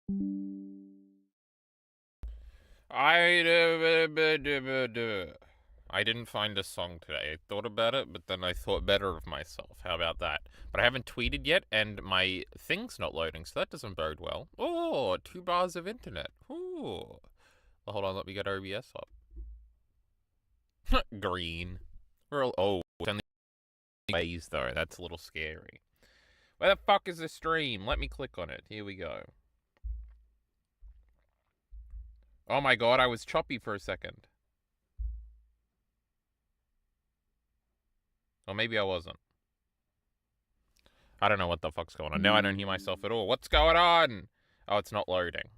I didn't find a song today. I thought about it, but then I thought better of myself. How about that? But I haven't tweeted yet, and my thing's not loading, so that doesn't bode well. Oh, 2 bars of internet. Ooh. Well, hold on, let me get OBS up. Green. Oh, it's only ways though. That's a little scary. Where the fuck is the stream? Let me click on it. Here we go. Oh my god, I was choppy for a second. Or maybe I wasn't. I don't know what the fuck's going on. Now I don't hear myself at all. What's going on? Oh, it's not loading.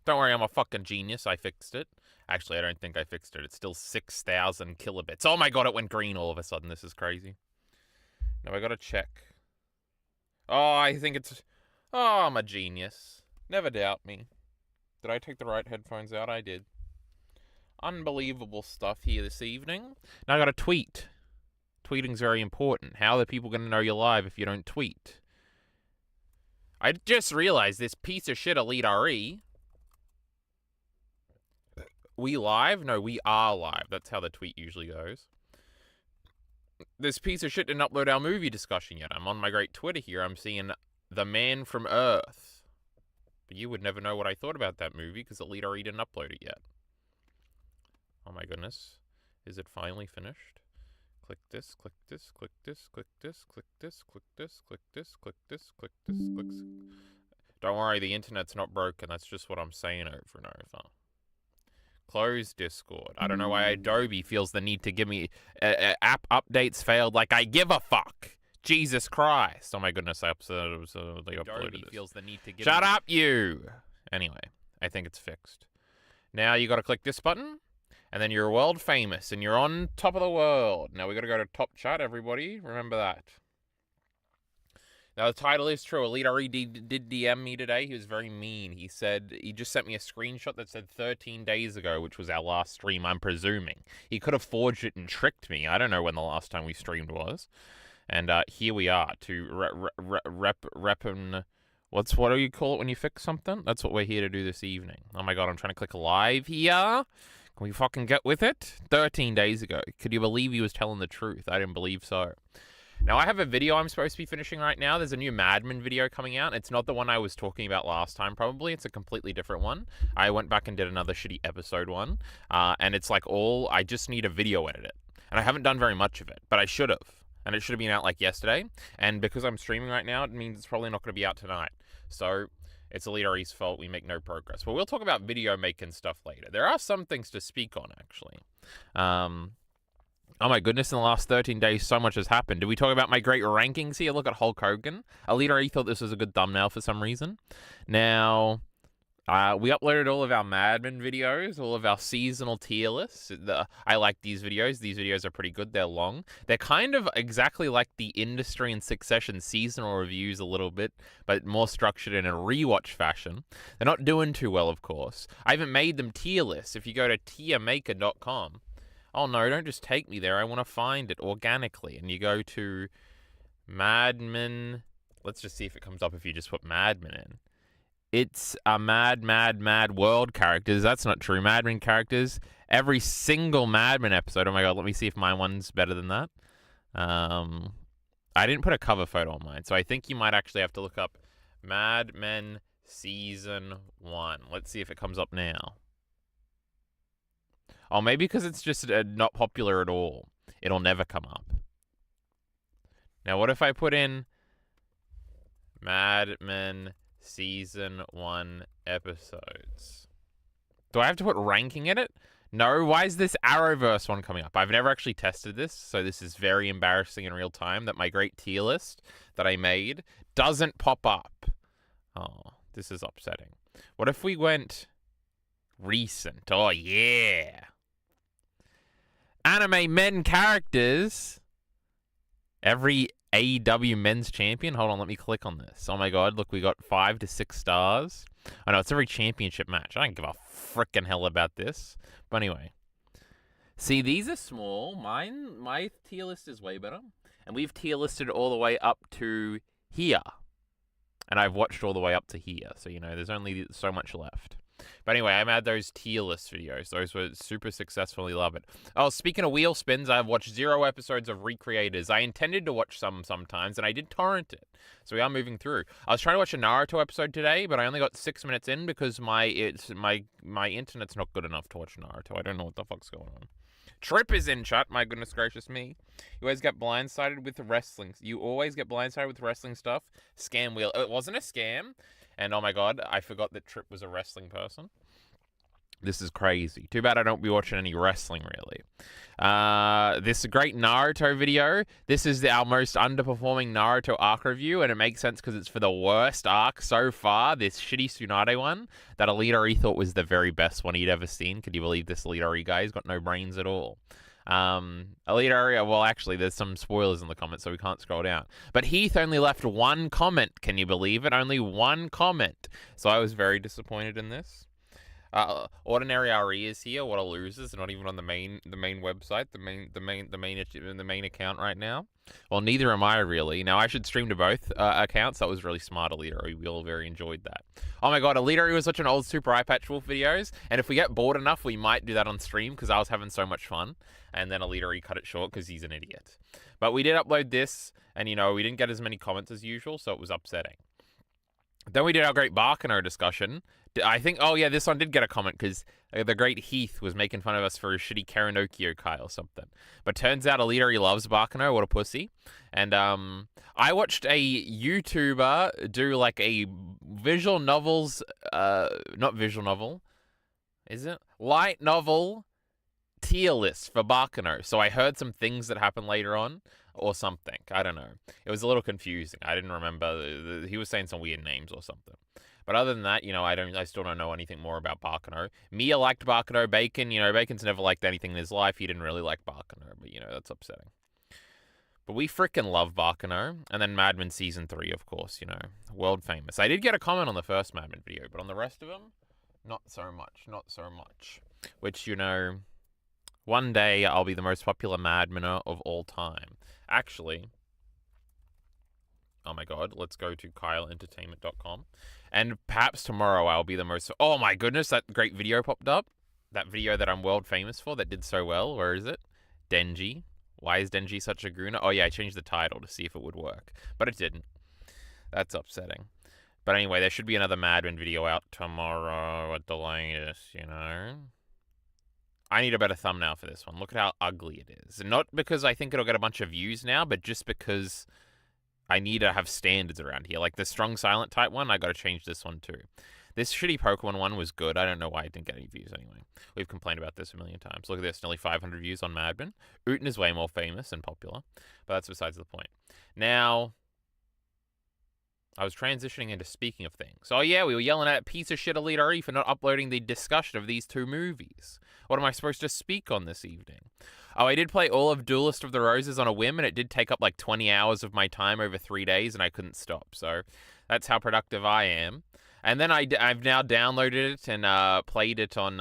Don't worry, I'm a fucking genius. I fixed it. Actually, I don't think I fixed it. It's still 6,000 kilobits. Oh my god, it went green all of a sudden. This is crazy. Now I gotta check. Oh, I think it's... Oh, I'm a genius. Never doubt me. Did I take the right headphones out? I did. Unbelievable stuff here this evening. Now I gotta tweet. Tweeting's very important. How are people gonna know you're live if you don't tweet? I just realized this piece of shit EliteAri... We live? No, we are live. That's how the tweet usually goes. This piece of shit didn't upload our movie discussion yet. I'm on my great Twitter here. I'm seeing The Man from Earth. But you would never know what I thought about that movie because EliteAri didn't upload it yet. Oh my goodness. Is it finally finished? Click this, click this, click this, click this, click this, click this, click this, click this, click this, click this. Don't worry, the internet's not broken. That's just what I'm saying over and over. Close Discord. I don't know why Adobe feels the need to give me app updates failed like I give a fuck. Jesus Christ. Oh my goodness, I uploaded this. Feels the need to give Shut up, you! Anyway, I think it's fixed. Now you gotta click this button, and then you're world famous, and you're on top of the world. Now we gotta go to top chat, everybody. Remember that. Now, the title is true. EliteAri did DM me today. He was very mean. He said, he just sent me a screenshot that said 13 days ago, which was our last stream, I'm presuming. He could have forged it and tricked me. I don't know when the last time we streamed was. And here we are to what do you call it when you fix something? That's what we're here to do this evening. Oh my god, I'm trying to click live here. Can we fucking get with it? 13 days ago. Could you believe he was telling the truth? I didn't believe so. Now, I have a video I'm supposed to be finishing right now. There's a new Mad Men video coming out. It's not the one I was talking about last time, probably. It's a completely different one. I went back and did another shitty episode one. And it's like I just need a video edit. And I haven't done very much of it, but I should have. And it should have been out like yesterday. And because I'm streaming right now, it means it's probably not going to be out tonight. So it's EliteAri's fault we make no progress. But we'll talk about video making stuff later. There are some things to speak on, actually. Oh my goodness, in the last 13 days, so much has happened. Did we talk about my great rankings here? Look at Hulk Hogan. EliteAri thought this was a good thumbnail for some reason. Now, we uploaded all of our Mad Men videos, all of our seasonal tier lists. I like these videos. These videos are pretty good. They're long. They're kind of exactly like the Industry and Succession seasonal reviews a little bit, but more structured in a rewatch fashion. They're not doing too well, of course. I haven't made them tier lists. If you go to tiermaker.com, oh no, don't just take me there. I want to find it organically. And you go to Mad Men. Let's just see if it comes up if you just put Mad Men in. It's a mad world characters. That's not true. Mad Men characters. Every single Mad Men episode. Oh my god, let me see if my one's better than that. I didn't put a cover photo on mine, so I think you might actually have to look up Mad Men Season 1. Let's see if it comes up now. Oh, maybe because it's just not popular at all. It'll never come up. Now, what if I put in Mad Men Season 1 episodes? Do I have to put ranking in it? No. Why is this Arrowverse one coming up? I've never actually tested this, so this is very embarrassing in real time that my great tier list that I made doesn't pop up. Oh, This is upsetting. What if we went recent? Oh, yeah. Anime men characters. Every AEW men's champion. Hold on, let me click on this. Oh my god, look, we got 5 to 6 stars. I know, it's every championship match. I don't give a frickin' hell about this. But anyway. See, these are small. My tier list is way better. And we've tier listed all the way up to here. And I've watched all the way up to here. So, you know, there's only so much left. But anyway, I made those tier list videos. Those were super successfully love it. Oh, speaking of wheel spins, I've watched 0 episodes of Recreators. I intended to watch some sometimes, and I did torrent it. So we are moving through. I was trying to watch a Naruto episode today, but I only got 6 minutes in because my internet's not good enough to watch Naruto. I don't know what the fuck's going on. Trip is in chat. My goodness gracious me. You always get blindsided with wrestling. You always get blindsided with wrestling stuff. Scam wheel. It wasn't a scam. And oh my god, I forgot that Trip was a wrestling person. This is crazy. Too bad I don't be watching any wrestling, really. This is a great Naruto video. This is our most underperforming Naruto arc review, and it makes sense because it's for the worst arc so far, this shitty Tsunade one, that EliteAri thought was the very best one he'd ever seen. Could you believe this EliteAri guy? He's got no brains at all. EliteAri, well, actually, there's some spoilers in the comments, so we can't scroll down. But Heath only left 1 comment. Can you believe it? Only 1 comment. So I was very disappointed in this. EliteAri is here. What a loser! Not even on the main website, the main account right now. Well, neither am I really. Now I should stream to both accounts. That was really smart, EliteAri. We all very enjoyed that. Oh my god, EliteAri was such an old Super Eye Patch Wolf videos, and if we get bored enough, we might do that on stream because I was having so much fun. And then EliteAri cut it short because he's an idiot. But we did upload this, and you know we didn't get as many comments as usual, so it was upsetting. Then we did our great Barkano discussion. I think, oh yeah, this one did get a comment because the great Heath was making fun of us for a shitty Karanokio Kai or something. But turns out EliteAri loves Barkano. What a pussy. And I watched a YouTuber do like a visual novels, not visual novel, is it? Light novel tier list for Barkano. So I heard some things that happened later on. Or something. I don't know. It was a little confusing. I didn't remember. He was saying some weird names or something. But other than that, you know, I still don't know anything more about Barkano. Mia liked Barkano. Bacon, you know, Bacon's never liked anything in his life. He didn't really like Barkano. But, you know, that's upsetting. But we freaking love Barkano. And then Mad Men Season 3, of course, you know. World famous. I did get a comment on the first Mad Men video. But on the rest of them, not so much. Not so much. Which, you know, one day I'll be the most popular Madmaner of all time. Actually, oh my god, let's go to KyleEntertainment.com. And perhaps tomorrow I'll be the most... Oh my goodness, that great video popped up. That video that I'm world famous for that did so well. Where is it? Denji. Why is Denji such a gooner? Oh yeah, I changed the title to see if it would work. But it didn't. That's upsetting. But anyway, there should be another Madman video out tomorrow at the latest, you know. I need a better thumbnail for this one. Look at how ugly it is. Not because I think it'll get a bunch of views now, but just because I need to have standards around here. Like the strong silent type one, I got to change this one too. This shitty Pokemon one was good. I don't know why it didn't get any views anyway. We've complained about this a million times. Look at this, nearly 500 views on Madman. Uten is way more famous and popular, but that's besides the point. Now, I was transitioning into speaking of things. Oh yeah, we were yelling at piece of shit EliteAri for not uploading the discussion of these 2 movies. What am I supposed to speak on this evening? Oh, I did play all of Duelist of the Roses on a whim, and it did take up like 20 hours of my time over 3 days, and I couldn't stop. So that's how productive I am. And then I've now downloaded it and played it on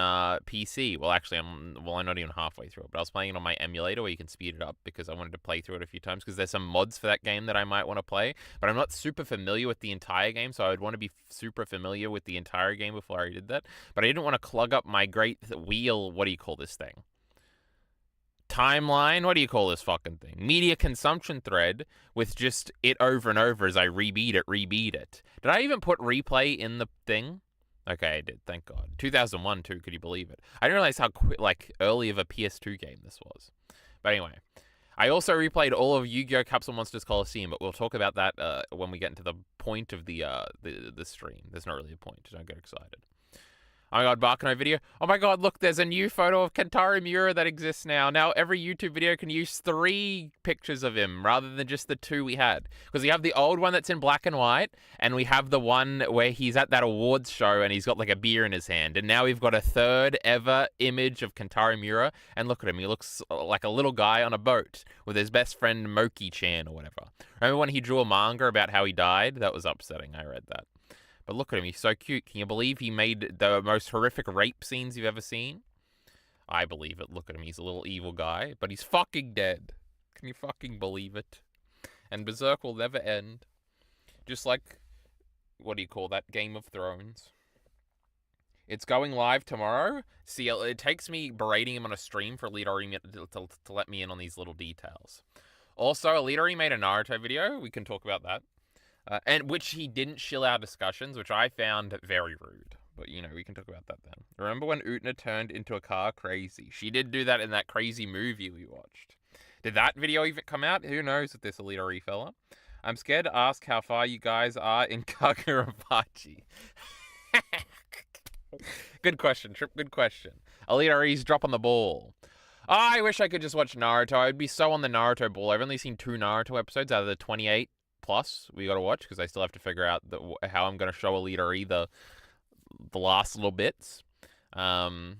PC. Well, actually, I'm not even halfway through it, but I was playing it on my emulator where you can speed it up because I wanted to play through it a few times because there's some mods for that game that I might want to play. But I'm not super familiar with the entire game, so I would want to be super familiar with the entire game before I did that. But I didn't want to clog up my great wheel, what do you call this thing? Timeline? What do you call this fucking thing? Media consumption thread with just it over and over as I rebeat it. Did I even put replay in the thing? Okay, I did. Thank God. 2001 too. Could you believe it? I didn't realize how early of a PS2 game this was. But anyway, I also replayed all of Yu-Gi-Oh! Capsule Monsters Coliseum, but we'll talk about that when we get into the point of the stream. There's not really a point. Don't get excited. Oh my god, Bakano video. Oh my god, look, there's a new photo of Kentaro Miura that exists now. Now every YouTube video can use 3 pictures of him rather than just the 2 we had. Because we have the old one that's in black and white, and we have the one where he's at that awards show and he's got like a beer in his hand. And now we've got a 3rd ever image of Kentaro Miura. And look at him, he looks like a little guy on a boat with his best friend Moki-chan or whatever. Remember when he drew a manga about how he died? That was upsetting, I read that. But look at him, he's so cute. Can you believe he made the most horrific rape scenes you've ever seen? I believe it. Look at him, he's a little evil guy, but he's fucking dead. Can you fucking believe it? And Berserk will never end. Just like, what do you call that, Game of Thrones. It's going live tomorrow. See, it takes me berating him on a stream for EliteAri to let me in on these little details. Also, EliteAri made a Naruto video. We can talk about that. And which he didn't shill our discussions, which I found very rude. But, you know, we can talk about that then. Remember when Utna turned into a car crazy? She did do that in that crazy movie we watched. Did that video even come out? Who knows with this EliteAri fella? I'm scared to ask how far you guys are in Kagurabachi. Good question, Trip. Good question. EliteAri's dropping the ball. Oh, I wish I could just watch Naruto. I'd be so on the Naruto ball. I've only seen 2 Naruto episodes out of the 28 plus we got to watch because I still have to figure out how I'm going to show EliteAri the last little bits. And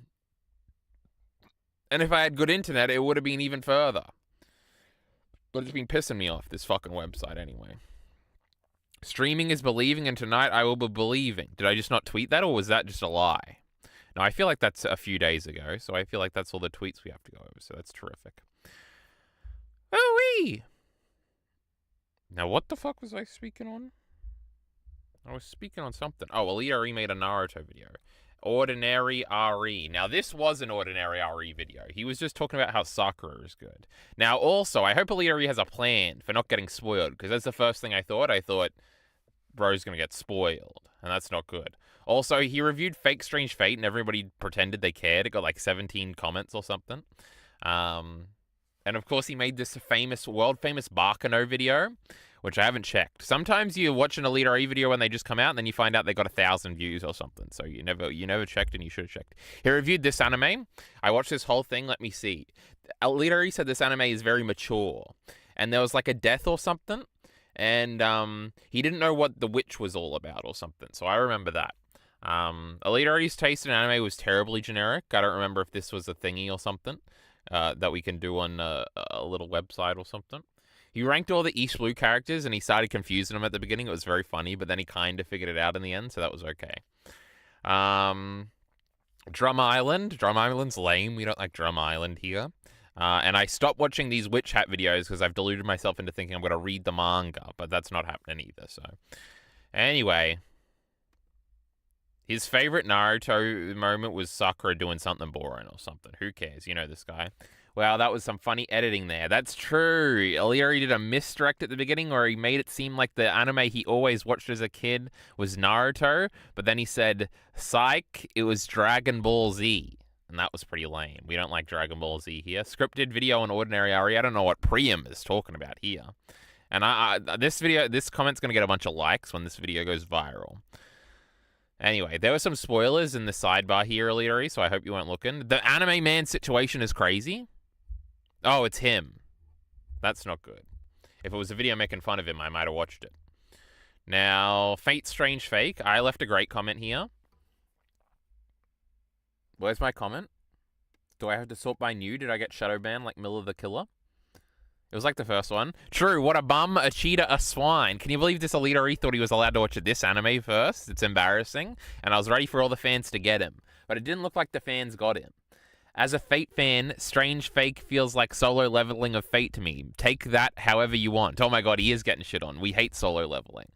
if I had good internet, it would have been even further. But it's been pissing me off, this fucking website anyway. Streaming is believing, and tonight I will be believing. Did I just not tweet that, or was that just a lie? No, I feel like that's a few days ago, so I feel like that's all the tweets we have to go over, so that's terrific. Oh-wee! Now, what the fuck was I speaking on? I was speaking on something. Oh, EliteAri made a Naruto video. EliteAri. Now, this was an EliteAri video. He was just talking about how Sakura is good. Now, also, I hope EliteAri has a plan for not getting spoiled, because that's the first thing I thought. I thought, bro's gonna get spoiled, and that's not good. Also, he reviewed Fake Strange Fate, and everybody pretended they cared. It got like 17 comments or something. And of course, he made this world-famous Bakano video, which I haven't checked. Sometimes you watch an EliteAri video when they just come out, and then you find out they got 1,000 views or something. So you never checked, and you should have checked. He reviewed this anime. I watched this whole thing. Let me see. EliteAri said this anime is very mature, and there was like a death or something, and he didn't know what the witch was all about or something. So I remember that. EliteAri's taste in anime was terribly generic. I don't remember if this was a thingy or something that we can do on a little website or something. He ranked all the East Blue characters, and he started confusing them at the beginning. It was very funny, but then he kind of figured it out in the end, so that was okay. Drum Island. Drum Island's lame. We don't like Drum Island here. And I stopped watching these Witch Hat videos because I've deluded myself into thinking I'm going to read the manga, but that's not happening either, so. Anyway. His favorite Naruto moment was Sakura doing something boring or something. Who cares? You know this guy. Wow, that was some funny editing there. That's true. EliteAri did a misdirect at the beginning where he made it seem like the anime he always watched as a kid was Naruto, but then he said, psych, it was Dragon Ball Z. And that was pretty lame. We don't like Dragon Ball Z here. Scripted video on EliteAri. I don't know what Priam is talking about here. And this comment's going to get a bunch of likes when this video goes viral. Anyway, there were some spoilers in the sidebar here, EliteAri, so I hope you weren't looking. The anime man situation is crazy. Oh, it's him. That's not good. If it was a video making fun of him, I might have watched it. Now, Fate Strange Fake. I left a great comment here. Where's my comment? Do I have to sort by new? Did I get shadow banned like Miller the Killer? It was like the first one. True, what a bum, a cheater, a swine. Can you believe this EliteAri thought he was allowed to watch this anime first? It's embarrassing. And I was ready for all the fans to get him. But it didn't look like the fans got him. As a Fate fan, Strange Fake feels like solo leveling of Fate to me. Take that however you want. Oh my god, he is getting shit on. We hate solo leveling.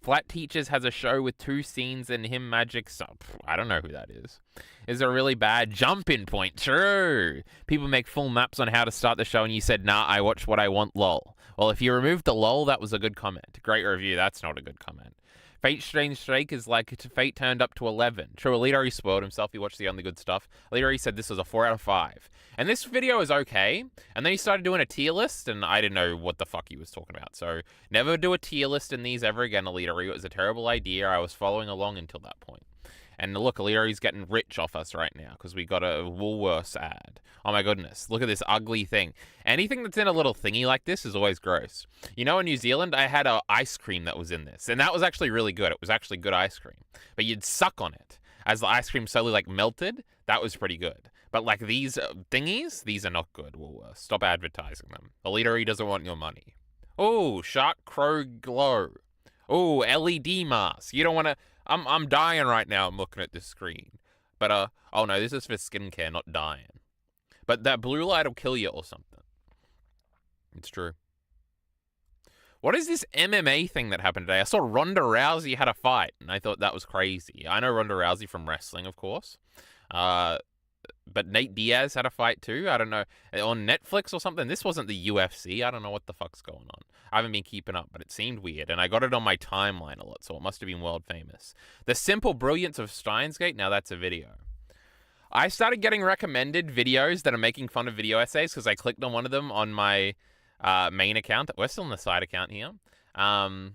Flat Teachers has a show with 2 scenes and him magic. So, I don't know who that is. Is a really bad jump-in point. True. People make full maps on how to start the show and you said, nah, I watch what I want, lol. Well, if you removed the lol, that was a good comment. Great review. That's not a good comment. Fate Strange Strike is like Fate turned up to 11. True, EliteAri spoiled himself. He watched the only good stuff. EliteAri said this was a 4 out of 5. And this video is okay. And then he started doing a tier list, and I didn't know what the fuck he was talking about. So, never do a tier list in these ever again, EliteAri. It was a terrible idea. I was following along until that point. And look, EliteAri's getting rich off us right now because we got a Woolworths ad. Oh my goodness, look at this ugly thing. Anything that's in a little thingy like this is always gross. You know, in New Zealand, I had an ice cream that was in this, and that was actually really good. It was actually good ice cream. But you'd suck on it as the ice cream slowly, like, melted. That was pretty good. But, like, these thingies, these are not good, Woolworths. Stop advertising them. EliteAri doesn't want your money. Oh, Shark Crow Glow. Oh, LED mask. You don't want to... I'm dying right now. I'm looking at this screen. But, oh no, this is for skincare, not dying. But that blue light will kill you or something. It's true. What is this MMA thing that happened today? I saw Ronda Rousey had a fight, and I thought that was crazy. I know Ronda Rousey from wrestling, of course. But Nate Diaz had a fight too. I don't know. On Netflix or something. This wasn't the UFC. I don't know what the fuck's going on. I haven't been keeping up, but it seemed weird. And I got it on my timeline a lot, so it must have been world famous. The Simple Brilliance of Steins Gate. Now that's a video. I started getting recommended videos that are making fun of video essays because I clicked on one of them on my main account. We're still on the side account here. And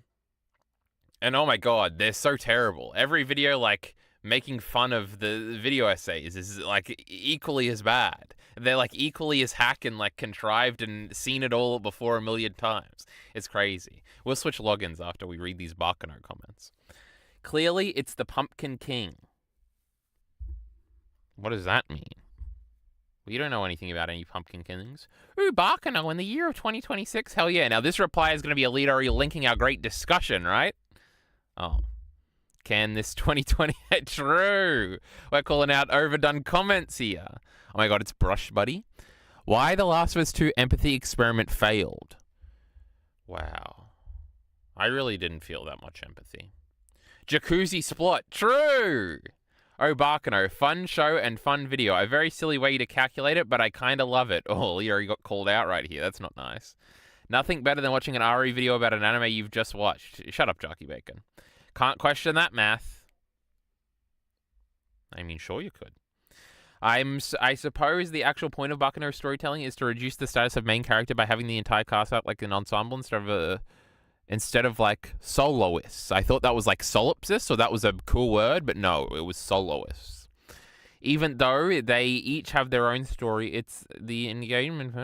oh my god, they're so terrible. Every video, like, making fun of the video essays is, like, equally as bad. They're, like, equally as hack and, like, contrived and seen it all before a million times. It's crazy. We'll switch logins after we read these Barkano comments. Clearly, it's the Pumpkin King. What does that mean? Well, you don't know anything about any Pumpkin Kings. Ooh, Barkano in the year of 2026? Hell yeah. Now, this reply is going to be EliteAri linking our great discussion, right? Oh. Can this 2020... True. We're calling out overdone comments here. Oh my god, it's Brush Buddy. Why the Last of Us 2 empathy experiment failed. Wow. I really didn't feel that much empathy. Jacuzzi Splot. True. Oh, Barkano. Fun show and fun video. A very silly way to calculate it, but I kind of love it. Oh, you already got called out right here. That's not nice. Nothing better than watching an Ari video about an anime you've just watched. Shut up, Jockey Bacon. Can't question that math. I mean, sure you could. I suppose the actual point of Barkano's storytelling is to reduce the status of main character by having the entire cast act like an ensemble instead of like soloists. I thought that was like solipsis, so that was a cool word, but no, it was soloists. Even though they each have their own story, it's the engagement.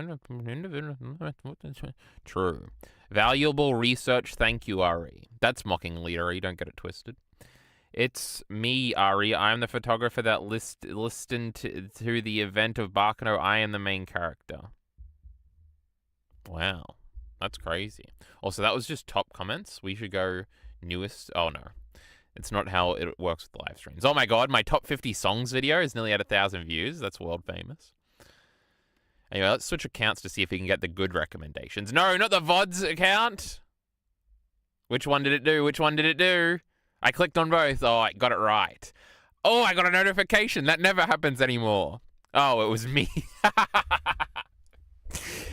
True. Valuable research, thank you, Ari. That's mocking EliteAri, don't get it twisted. It's me, Ari. I'm the photographer that listened to the event of Barkano. I am the main character. Wow. That's crazy. Also, that was just top comments. We should go newest. Oh, no. It's not how it works with live streams. Oh, my God. My top 50 songs video is nearly at 1,000 views. That's world famous. Anyway, let's switch accounts to see if we can get the good recommendations. No, not the VODs account. Which one did it do? Which one did it do? I clicked on both. Oh, I got it right. Oh, I got a notification. That never happens anymore. Oh, it was me.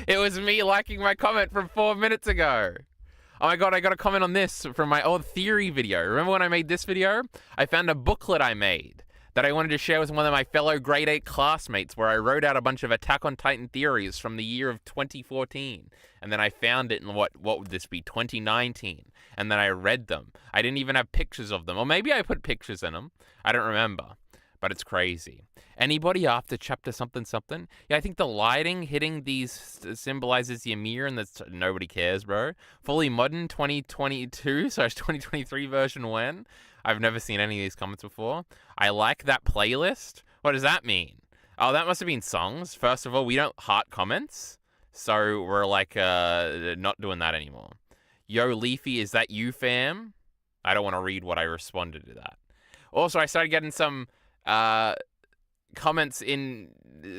It was me liking my comment from 4 minutes ago. Oh my God, I got a comment on this from my old theory video. Remember when I made this video? I found a booklet I made that I wanted to share with one of my fellow grade 8 classmates where I wrote out a bunch of Attack on Titan theories from the year of 2014. And then I found it in what would this be, 2019. And then I read them. I didn't even have pictures of them. Or maybe I put pictures in them. I don't remember. But it's crazy. Anybody after chapter something something? Yeah, I think the lighting hitting these symbolizes Ymir, and that's nobody cares, bro. Fully modern 2022, so it's 2023 version when? I've never seen any of these comments before. I like that playlist. What does that mean? Oh, that must have been songs. First of all, we don't heart comments, so we're like not doing that anymore. Yo, Leafy, is that you, fam? I don't want to read what I responded to that. Also, I started getting some comments in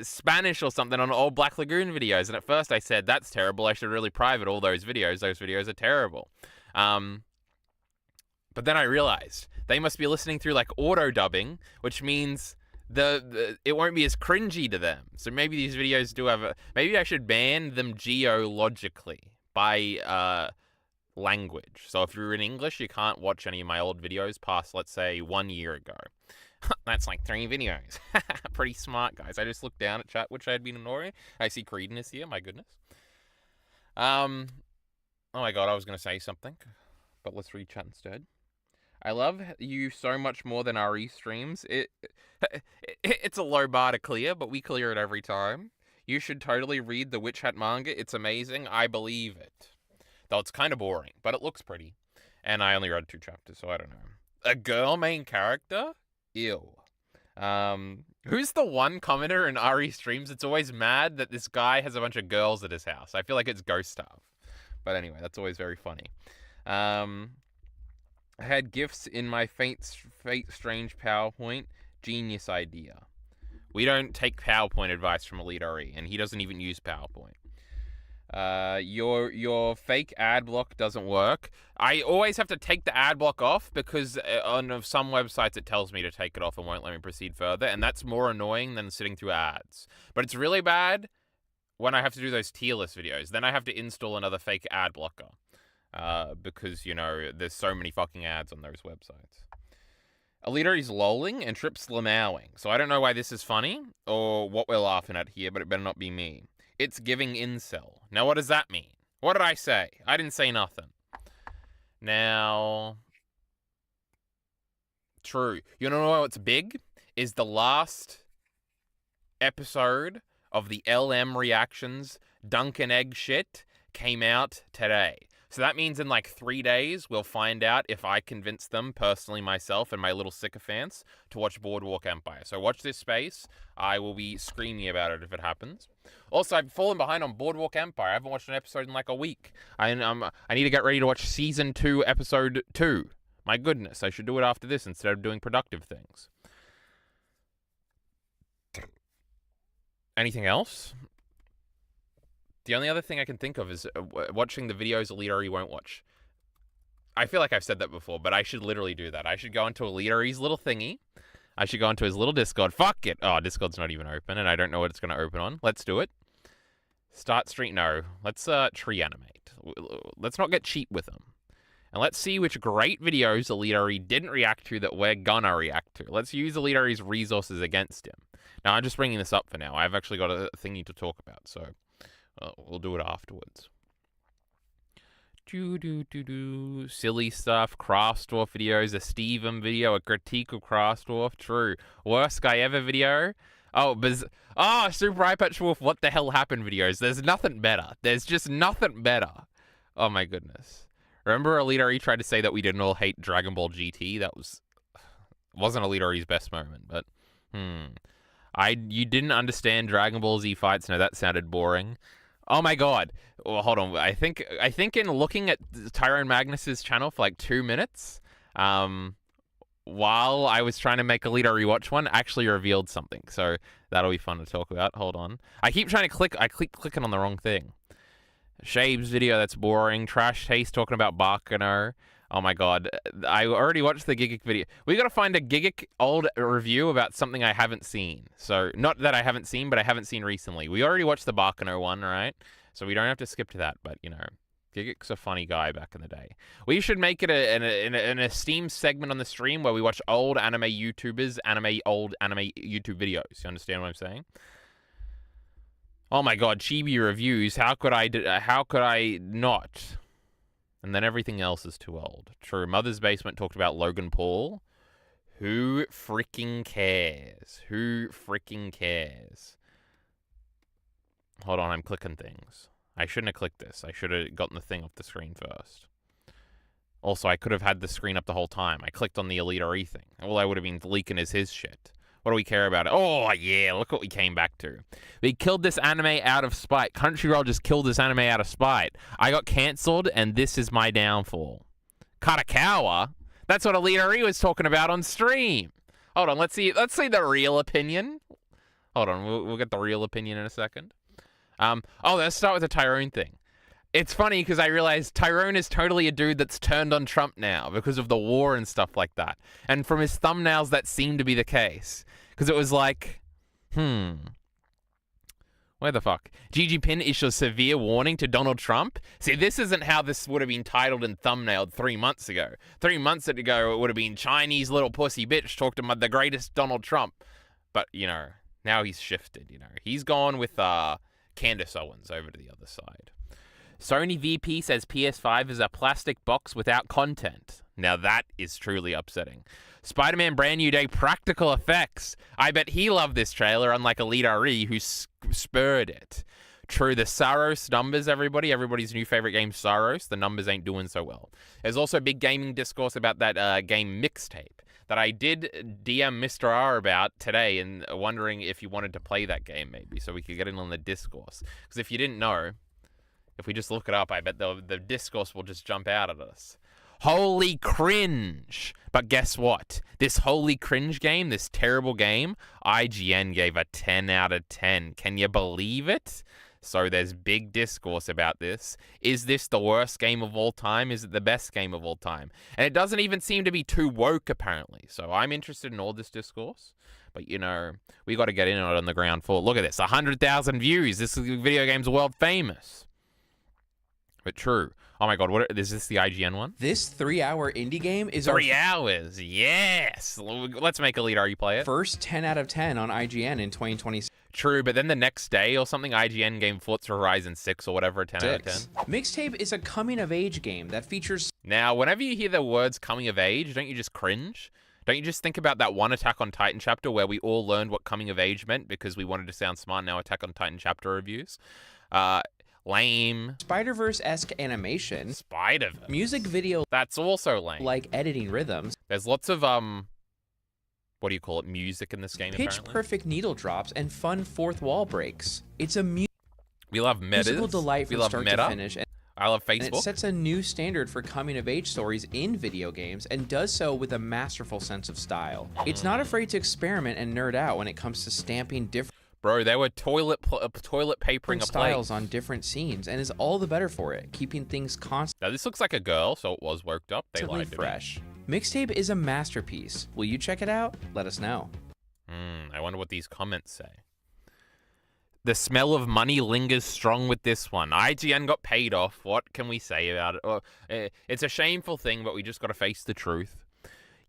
Spanish or something on old Black Lagoon videos, and at first I said, that's terrible, I should really private all those videos are terrible. But then I realized they must be listening through like auto dubbing, which means it won't be as cringy to them. So maybe these videos do have maybe I should ban them geologically by language. So if you're in English, you can't watch any of my old videos past, let's say, 1 year ago. That's like 3 videos. Pretty smart, guys. I just looked down at chat, which I had been ignoring. I see Creedon is here. My goodness. Oh my God, I was going to say something, but let's read chat instead. I love you so much more than Ari streams. It's a low bar to clear, but we clear it every time. You should totally read the Witch Hat manga. It's amazing. I believe it. Though it's kind of boring, but it looks pretty. And I only read 2 chapters, so I don't know. A girl main character? Ew. Who's the one commenter in Ari streams that's always mad that this guy has a bunch of girls at his house? I feel like it's Ghost Stuff. But anyway, that's always very funny. I had gifts in my Fate Strange PowerPoint. Genius idea. We don't take PowerPoint advice from EliteAri, and he doesn't even use PowerPoint. Your fake ad block doesn't work. I always have to take the ad block off because on some websites it tells me to take it off and won't let me proceed further, and that's more annoying than sitting through ads. But it's really bad when I have to do those tier list videos. Then I have to install another fake ad blocker because, you know, there's so many fucking ads on those websites. EliteAri's lolling and Trip's lamowing. So I don't know why this is funny or what we're laughing at here, but it better not be me. It's giving incel. Now, what does that mean? What did I say? I didn't say nothing. Now, true. You know what's big? Is the last episode of the LM Reactions Dunkin' Egg shit came out today. So that means in like 3 days, we'll find out if I convince them personally myself and my little sycophants to watch Boardwalk Empire. So watch this space. I will be screaming about it if it happens. Also, I've fallen behind on Boardwalk Empire. I haven't watched an episode in like a week. I need to get ready to watch Season 2, Episode 2. My goodness, I should do it after this instead of doing productive things. Anything else? The only other thing I can think of is watching the videos EliteAri won't watch. I feel like I've said that before, but I should literally do that. I should go into EliteAri's little thingy. I should go into his little Discord. Fuck it. Oh, Discord's not even open, and I don't know what it's going to open on. Let's do it. Start stream. No. Let's tree animate. Let's not get cheap with them. And let's see which great videos EliteAri didn't react to that we're gonna react to. Let's use EliteAri's resources against him. Now, I'm just bringing this up for now. I've actually got a thingy to talk about, so we'll do it afterwards. Silly stuff, Craftdwarf videos, a Steven video, a critique of Craftdwarf, true. Worst guy ever video. Super Eye Patch Wolf, what the hell happened videos. There's nothing better. There's just nothing better. Oh my goodness. Remember EliteAri tried to say that we didn't all hate Dragon Ball GT? That wasn't EliteAri's best moment, but you didn't understand Dragon Ball Z fights. No, that sounded boring. Oh my god. Well, hold on. I think in looking at Tyrone Magnus's channel for like 2 minutes, while I was trying to make EliteAri watch one, actually revealed something. So that'll be fun to talk about. Hold on. I keep trying to click. I keep clicking on the wrong thing. Shabe's video, that's boring. Trash Taste talking about Bakano. Oh my god. I already watched the Gigic video. We gotta find a Gigic old review about something I haven't seen. So, not that I haven't seen, but I haven't seen recently. We already watched the Bakano one, right? So we don't have to skip to that, but, you know, Gigic's a funny guy back in the day. We should make it an esteemed segment on the stream where we watch old anime YouTubers, old anime YouTube videos. You understand what I'm saying? Oh my god, Chibi reviews. How could I not? And then everything else is too old. True. Mother's Basement talked about Logan Paul. Who freaking cares? Who freaking cares? Hold on, I'm clicking things. I shouldn't have clicked this. I should have gotten the thing off the screen first. Also, I could have had the screen up the whole time. I clicked on the EliteAri thing. All I would have been leaking is his shit. What do we care about it? Oh, yeah, look what we came back to. We killed this anime out of spite. Crunchyroll just killed this anime out of spite. I got cancelled, and this is my downfall. Katakawa? That's what EliteAri was talking about on stream. Hold on, let's see the real opinion. Hold on, we'll get the real opinion in a second. Let's start with the Tyrone thing. It's funny because I realized Tyrone is totally a dude that's turned on Trump now because of the war and stuff like that. And from his thumbnails, that seemed to be the case. Because it was like, where the fuck? Gigi Pin issues severe warning to Donald Trump? See, this isn't how this would have been titled and thumbnailed 3 months ago. 3 months ago, it would have been Chinese little pussy bitch talked about the greatest Donald Trump. But, you know, now he's shifted, you know. He's gone with Candace Owens over to the other side. Sony VP says PS5 is a plastic box without content. Now that is truly upsetting. Spider-Man Brand New Day practical effects. I bet he loved this trailer, unlike EliteAri, who spurred it. True, the Saros numbers, everybody's new favorite game, Saros, the numbers ain't doing so well. There's also big gaming discourse about that game Mixtape that I did DM Mr. R about today, and wondering if you wanted to play that game maybe, so we could get in on the discourse. Because if you didn't know, if we just look it up, I bet the discourse will just jump out at us. Holy cringe. But guess what? This holy cringe game, this terrible game, IGN gave a 10 out of 10. Can you believe it? So there's big discourse about this. Is this the worst game of all time? Is it the best game of all time? And it doesn't even seem to be too woke, apparently. So I'm interested in all this discourse. But, you know, we got to get in on the ground floor. Look at this, 100,000 views. This video game's world famous. But true. Oh my god, what is this, the IGN one? This 3-hour indie game is 3 hours, yes! Let's make EliteAri play it. First 10 out of 10 on IGN in 2026. True, but then the next day or something, IGN gave Forza Horizon 6 or whatever, 10 out of 10. Mixtape is a coming-of-age game that features... Now, whenever you hear the words coming of age, don't you just cringe? Don't you just think about that one Attack on Titan chapter where we all learned what coming of age meant because we wanted to sound smart in our Attack on Titan chapter reviews? Lame. Spider-Verse-esque animation. Spider-Verse. Music video. That's also lame. Like editing rhythms. There's lots of, what do you call it, music in this game, Pitch perfect needle drops and fun fourth wall breaks. It's a we love metas. musical delight from start to finish. I love Facebook. And it sets a new standard for coming-of-age stories in video games and does so with a masterful sense of style. It's not afraid to experiment and nerd out when it comes to stamping different... Bro, they were toilet papering a styles plate. on different scenes, and is all the better for it, keeping things constantly Now this looks like a girl, so it was worked up. They lied to fresh. Mixtape is a masterpiece. Will you check it out? Let us know. I wonder what these comments say. The smell of money lingers strong with this one. IGN got paid off. What can we say about it? It's a shameful thing, but we just got to face the truth.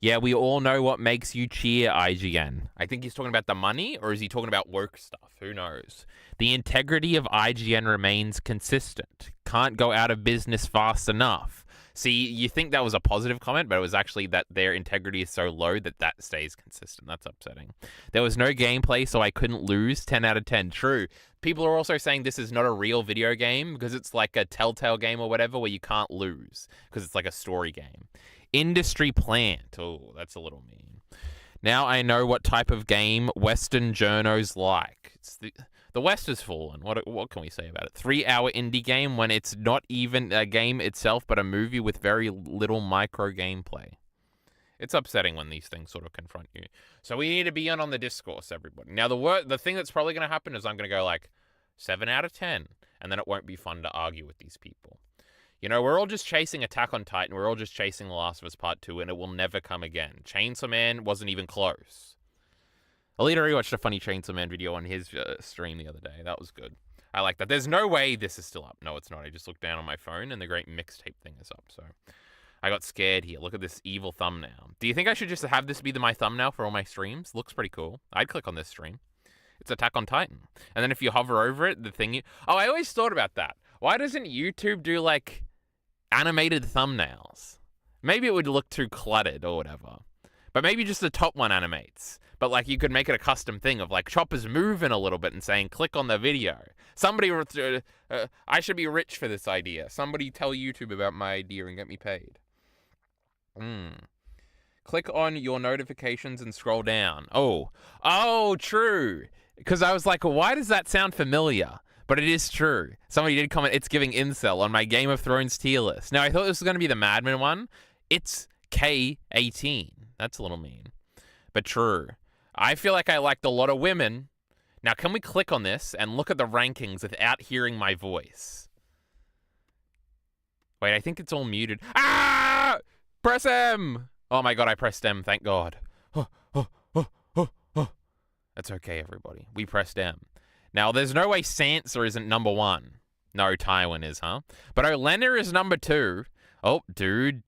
Yeah, we all know what makes you cheer, IGN. I think he's talking about the money, or is he talking about work stuff? Who knows? The integrity of IGN remains consistent. Can't go out of business fast enough. See, you think that was a positive comment, but it was actually that their integrity is so low that that stays consistent. That's upsetting. There was no gameplay, so I couldn't lose. 10 out of 10. True. People are also saying this is not a real video game because it's like a Telltale game or whatever where you can't lose because it's like a story game. Industry plant. Oh, that's a little mean. Now I know what type of game Western journos like. It's the West has fallen. What can we say about it? 3-hour indie game when it's not even a game itself, but a movie with very little micro gameplay. It's upsetting when these things sort of confront you. So we need to be on the discourse, everybody. Now the thing that's probably going to happen is I'm going to go like 7 out of 10, and then it won't be fun to argue with these people. You know, we're all just chasing Attack on Titan. We're all just chasing The Last of Us Part 2, and it will never come again. Chainsaw Man wasn't even close. EliteAri watched a funny Chainsaw Man video on his stream the other day. That was good. I like that. There's no way this is still up. No, it's not. I just looked down on my phone, and the great mixtape thing is up, so... I got scared here. Look at this evil thumbnail. Do you think I should just have this be my thumbnail for all my streams? Looks pretty cool. I'd click on this stream. It's Attack on Titan. And then if you hover over it, the thing... Oh, I always thought about that. Why doesn't YouTube do, like... animated thumbnails? Maybe it would look too cluttered or whatever. But maybe just the top one animates. But like you could make it a custom thing of like Chopper's moving a little bit and saying click on the video. Somebody, I should be rich for this idea. Somebody tell YouTube about my idea and get me paid. Click on your notifications and scroll down. Oh, true. Because I was like, why does that sound familiar? But it is true. Somebody did comment, it's giving incel on my Game of Thrones tier list. Now, I thought this was going to be the Mad Men one. It's K18. That's a little mean. But true. I feel like I liked a lot of women. Now, can we click on this and look at the rankings without hearing my voice? Wait, I think it's all muted. Ah! Press M! Oh my god, I pressed M, thank god. That's okay, everybody. We pressed M. Now, there's no way Sansa isn't number 1. No, Tywin is, huh? But Olenna is number 2. Oh, dude.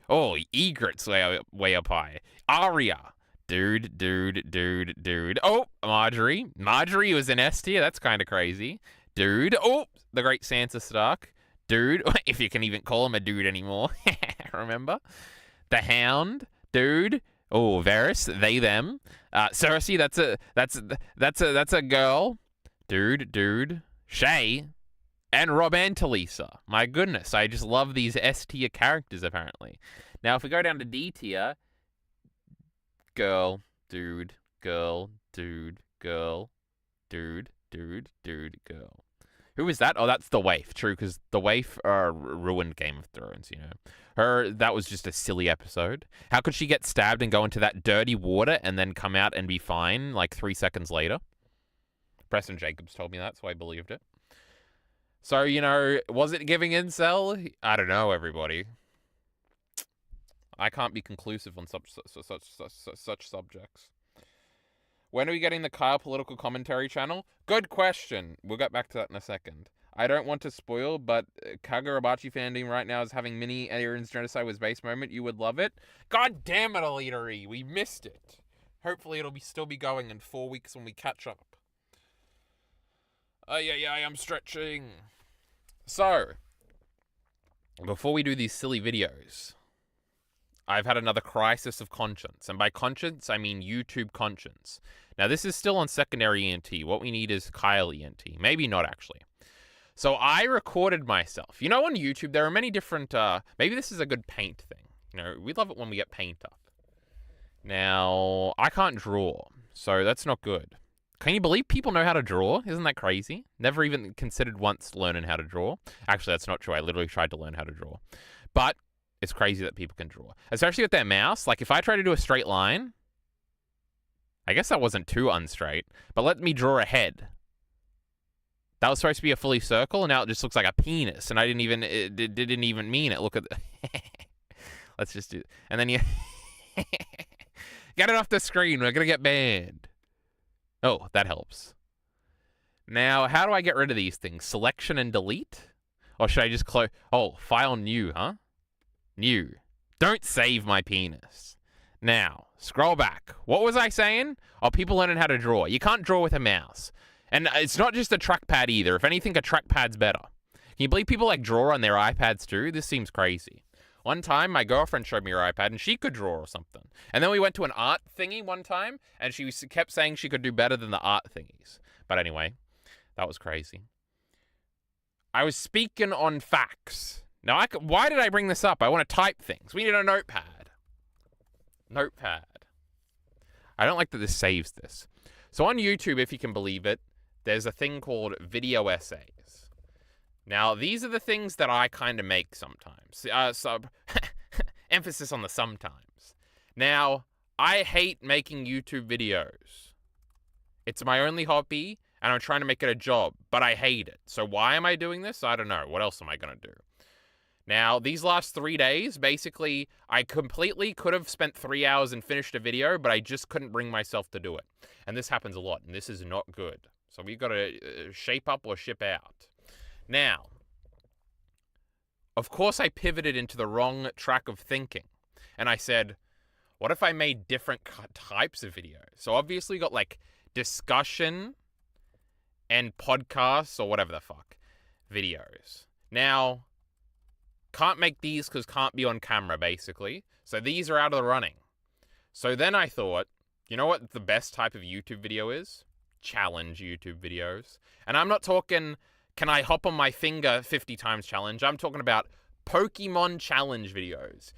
Oh, Egret's way up high. Arya. Dude. Oh, Marjorie. Marjorie was in S tier. That's kind of crazy. Dude. Oh, the great Sansa Stark. dude, if you can even call him a dude anymore. Remember? The Hound, dude. Oh, Varys, they, them. Cersei, that's a girl. Dude. Shay. And Rob and Talisa. My goodness, I just love these S tier characters, apparently. Now, if we go down to D tier, girl, dude, girl, dude, girl, dude, girl. Who is that? Oh, that's the Waif. True, because the Waif ruined Game of Thrones, you know. That was just a silly episode. How could she get stabbed and go into that dirty water and then come out and be fine like 3 seconds later? Preston Jacobs told me that, so I believed it. So, you know, was it giving incel? I don't know, everybody. I can't be conclusive on such subjects. When are we getting the Kyle political commentary channel? Good question. We'll get back to that in a second. I don't want to spoil, but Kagurabachi fandom right now is having mini Aaron's Genocide was base moment. You would love it. God damn it, EliteAri. We missed it. Hopefully it'll still be going in 4 weeks when we catch up. Yeah, I'm stretching. So, before we do these silly videos, I've had another crisis of conscience. And by conscience, I mean YouTube conscience. Now, this is still on secondary ENT. What we need is Kyle ENT. Maybe not, actually. So, I recorded myself. You know, on YouTube, there are many different... maybe this is a good paint thing. You know, we love it when we get paint up. Now, I can't draw. So, that's not good. Can you believe people know how to draw? Isn't that crazy? Never even considered once learning how to draw. Actually, that's not true. I literally tried to learn how to draw. But it's crazy that people can draw. Especially with their mouse. Like, if I try to do a straight line... I guess that wasn't too unstraight. But let me draw a head. That was supposed to be a fully circle, and now it just looks like a penis. And I didn't even mean it. Look at the... Let's just do... And then you... Get it off the screen. We're going to get banned. Oh, that helps. Now, how do I get rid of these things? Selection and delete? Or should I just close... Oh, file new, huh? New. Don't save my penis. Now, scroll back. What was I saying? Oh, people learning how to draw. You can't draw with a mouse. And it's not just a trackpad either. If anything, a trackpad's better. Can you believe people like draw on their iPads too? This seems crazy. One time, my girlfriend showed me her iPad, and she could draw or something. And then we went to an art thingy one time, and she kept saying she could do better than the art thingies. But anyway, that was crazy. I was speaking on facts. Now, why did I bring this up? I want to type things. We need a notepad. Notepad. I don't like that this saves this. So on YouTube, if you can believe it, there's a thing called video essays. Now, these are the things that I kind of make sometimes. Emphasis on the sometimes. Now, I hate making YouTube videos. It's my only hobby, and I'm trying to make it a job, but I hate it. So why am I doing this? I don't know. What else am I going to do? Now, these last 3 days, basically, I completely could have spent 3 hours and finished a video, but I just couldn't bring myself to do it. And this happens a lot, and this is not good. So we've got to shape up or ship out. Now, of course I pivoted into the wrong track of thinking. And I said, what if I made different types of videos? So obviously got like discussion and podcasts or whatever the fuck videos. Now, can't make these because can't be on camera basically. So these are out of the running. So then I thought, you know what the best type of YouTube video is? Challenge YouTube videos. And I'm not talking... Can I hop on my finger 50 times challenge? I'm talking about Pokemon challenge videos.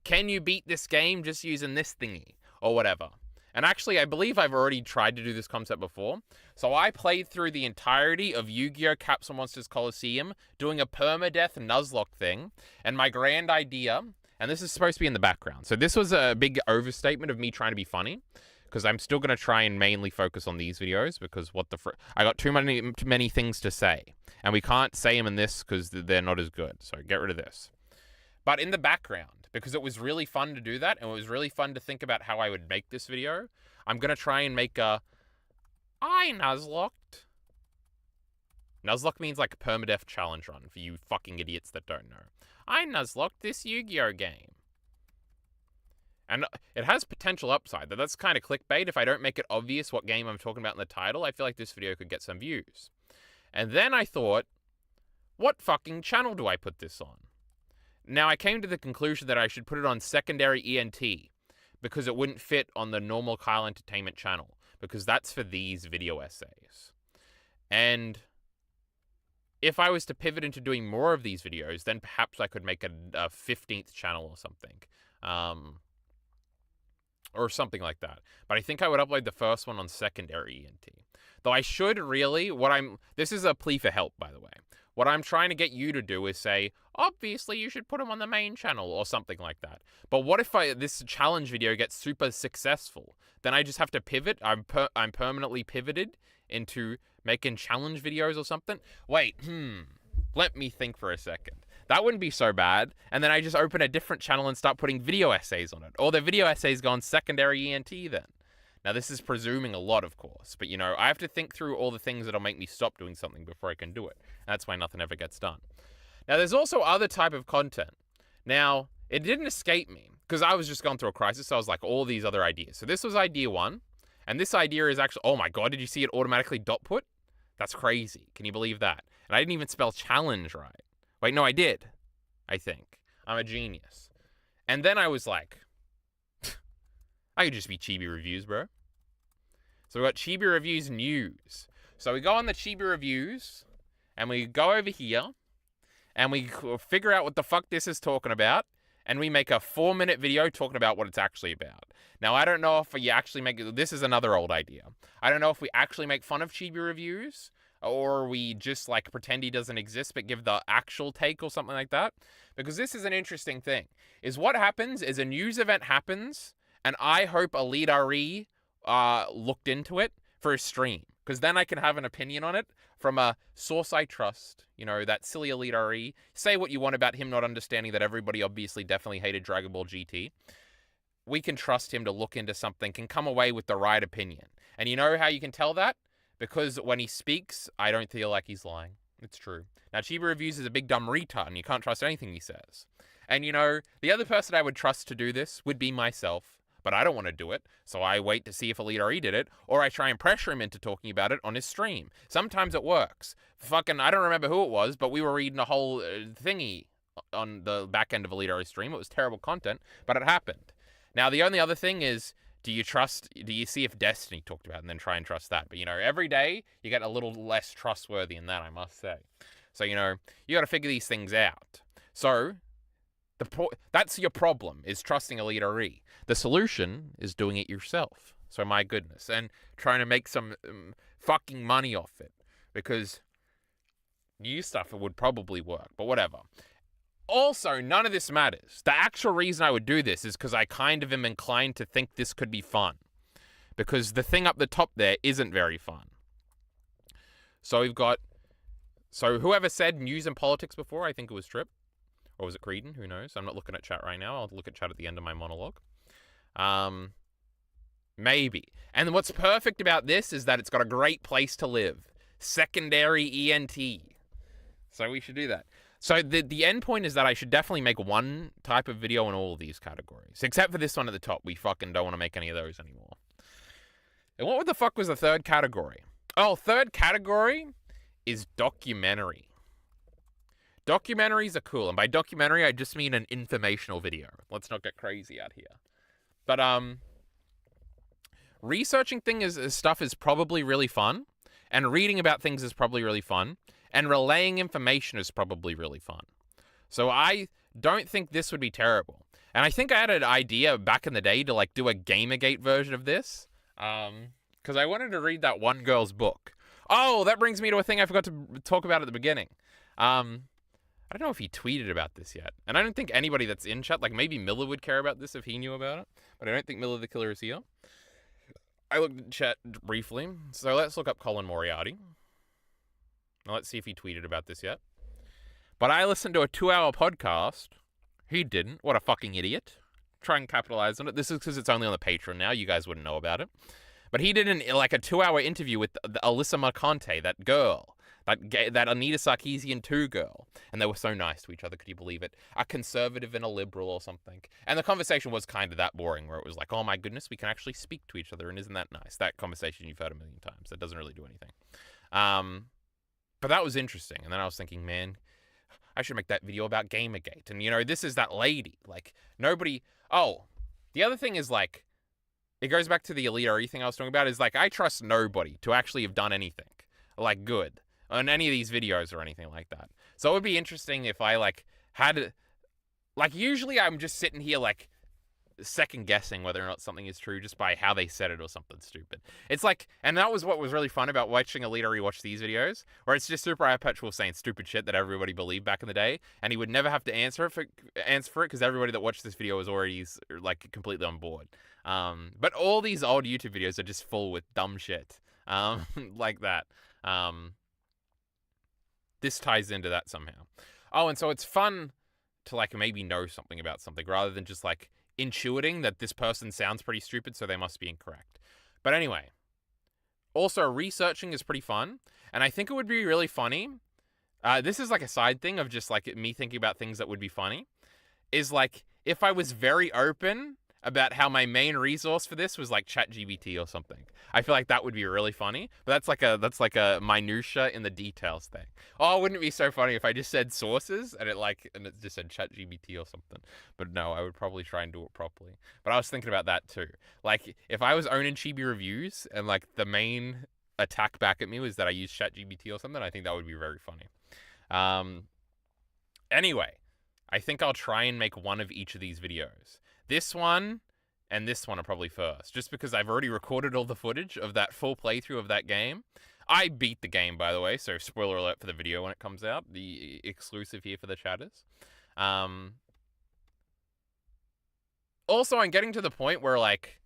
Can you beat this game just using this thingy? Or whatever. And actually, I believe I've already tried to do this concept before. So I played through the entirety of Yu-Gi-Oh! Capsule Monsters Coliseum, doing a permadeath Nuzlocke thing. And my grand idea, and this is supposed to be in the background. So this was a big overstatement of me trying to be funny. Because I'm still going to try and mainly focus on these videos because I got too many things to say. And we can't say them in this because they're not as good. So get rid of this. But in the background, because it was really fun to do that, and it was really fun to think about how I would make this video, I'm going to try and make a... I Nuzlocked. Nuzlocke means like a permadeath challenge run for you fucking idiots that don't know. I Nuzlocked this Yu-Gi-Oh! Game. And it has potential upside. That's kind of clickbait. If I don't make it obvious what game I'm talking about in the title, I feel like this video could get some views. And then I thought, what fucking channel do I put this on? Now, I came to the conclusion that I should put it on secondary ENT because it wouldn't fit on the normal Kyle Entertainment channel because that's for these video essays. And if I was to pivot into doing more of these videos, then perhaps I could make a 15th channel or something. Or something like that. But I think I would upload the first one on secondary ENT. Though I should really, this is a plea for help, by the way. What I'm trying to get you to do is say, obviously you should put them on the main channel or something like that. But what if this challenge video gets super successful? Then I just have to pivot. I'm permanently pivoted into making challenge videos or something. Wait, let me think for a second. That wouldn't be so bad. And then I just open a different channel and start putting video essays on it. Or the video essays go on secondary ENT then. Now, this is presuming a lot, of course. But, I have to think through all the things that'll make me stop doing something before I can do it. That's why nothing ever gets done. Now, there's also other type of content. Now, it didn't escape me. Because I was just going through a crisis. So I was like, all these other ideas. So this was idea one. And this idea is actually, oh my god, did you see it automatically dot put? That's crazy. Can you believe that? And I didn't even spell challenge right. Wait, no, I did. I think. I'm a genius. And then I was like, I could just be Chibi Reviews, bro. So we got Chibi Reviews news. So we go on the Chibi Reviews, and we go over here, and we figure out what the fuck this is talking about, and we make a 4-minute video talking about what it's actually about. Now, I don't know if you actually this is another old idea. I don't know if we actually make fun of Chibi Reviews, or we just pretend he doesn't exist but give the actual take or something like that. Because this is an interesting thing. Is what happens is a news event happens, and I hope EliteAri looked into it for a stream. Because then I can have an opinion on it from a source I trust. That silly EliteAri. Say what you want about him not understanding that everybody obviously definitely hated Dragon Ball GT. We can trust him to look into something, can come away with the right opinion. And you know how you can tell that? Because when he speaks, I don't feel like he's lying. It's true. Now, Chibi Reviews is a big dumb retard, and you can't trust anything he says. And, the other person I would trust to do this would be myself. But I don't want to do it, so I wait to see if EliteAri did it, or I try and pressure him into talking about it on his stream. Sometimes it works. I don't remember who it was, but we were reading a whole thingy on the back end of EliteAri's stream. It was terrible content, but it happened. Now, the only other thing is, do you see if Destiny talked about it and then try and trust that? But, every day you get a little less trustworthy in that, I must say. So, you got to figure these things out. So, that's your problem, is trusting EliteAri. The solution is doing it yourself. So, my goodness. And trying to make some fucking money off it. Because new stuff would probably work, but whatever. Also, none of this matters. The actual reason I would do this is because I kind of am inclined to think this could be fun. Because the thing up the top there isn't very fun. So whoever said news and politics before, I think it was Trip. Or was it Creedon? Who knows? I'm not looking at chat right now. I'll look at chat at the end of my monologue. Maybe. And what's perfect about this is that it's got a great place to live. Secondary ENT. So we should do that. So the end point is that I should definitely make one type of video in all of these categories. Except for this one at the top. We fucking don't want to make any of those anymore. And what the fuck was the third category? Oh, third category is documentary. Documentaries are cool. And by documentary, I just mean an informational video. Let's not get crazy out here. But, researching stuff is probably really fun. And reading about things is probably really fun. And relaying information is probably really fun. So I don't think this would be terrible. And I think I had an idea back in the day to do a Gamergate version of this. Because I wanted to read that one girl's book. Oh, that brings me to a thing I forgot to talk about at the beginning. I don't know if he tweeted about this yet. And I don't think anybody that's in chat, maybe Miller would care about this if he knew about it. But I don't think Miller the Killer is here. I looked at chat briefly. So let's look up Colin Moriarty. Now let's see if he tweeted about this yet. But I listened to a 2-hour podcast. He didn't. What a fucking idiot. Try and capitalize on it. This is because it's only on the Patreon now. You guys wouldn't know about it. But he did a 2-hour interview with Alyssa Mercante, that girl. That Anita Sarkeesian 2 girl. And they were so nice to each other. Could you believe it? A conservative and a liberal or something. And the conversation was kind of that boring, where it was like, oh my goodness, we can actually speak to each other. And isn't that nice? That conversation you've heard a million times. That doesn't really do anything. But that was interesting. And then I was thinking, man, I should make that video about Gamergate. And, this is that lady. Like, nobody... Oh, the other thing is, like, it goes back to the EliteAri thing I was talking about, is, like, I trust nobody to actually have done anything, like, good on any of these videos or anything like that. So it would be interesting if I, like, had... Like, usually I'm just sitting here, like, second guessing whether or not something is true just by how they said it or something stupid. It's like, and that was what was really fun about watching EliteAri watch these videos, where it's just super perpetual saying stupid shit that everybody believed back in the day, and he would never have to answer for it because everybody that watched this video was already, like, completely on board. But all these old YouTube videos are just full with dumb shit, like that. This ties into that somehow. Oh, and so it's fun to, like, maybe know something about something rather than just, like, intuiting that this person sounds pretty stupid, so they must be incorrect. But anyway, also researching is pretty fun, and I think it would be really funny. This is like a side thing of just like me thinking about things that would be funny, is like if I was very open about how my main resource for this was like ChatGPT or something. I feel like that would be really funny, but that's like a minutia in the details thing. Oh, wouldn't it be so funny if I just said sources and it just said ChatGPT or something? But no, I would probably try and do it properly. But I was thinking about that too. Like if I was owning Chibi Reviews and like the main attack back at me was that I used ChatGPT or something, I think that would be very funny. Anyway, I think I'll try and make one of each of these videos. This one and this one are probably first, just because I've already recorded all the footage of that full playthrough of that game. I beat the game, by the way, so spoiler alert for the video when it comes out, the exclusive here for the chatters. Also, I'm getting to the point where, like,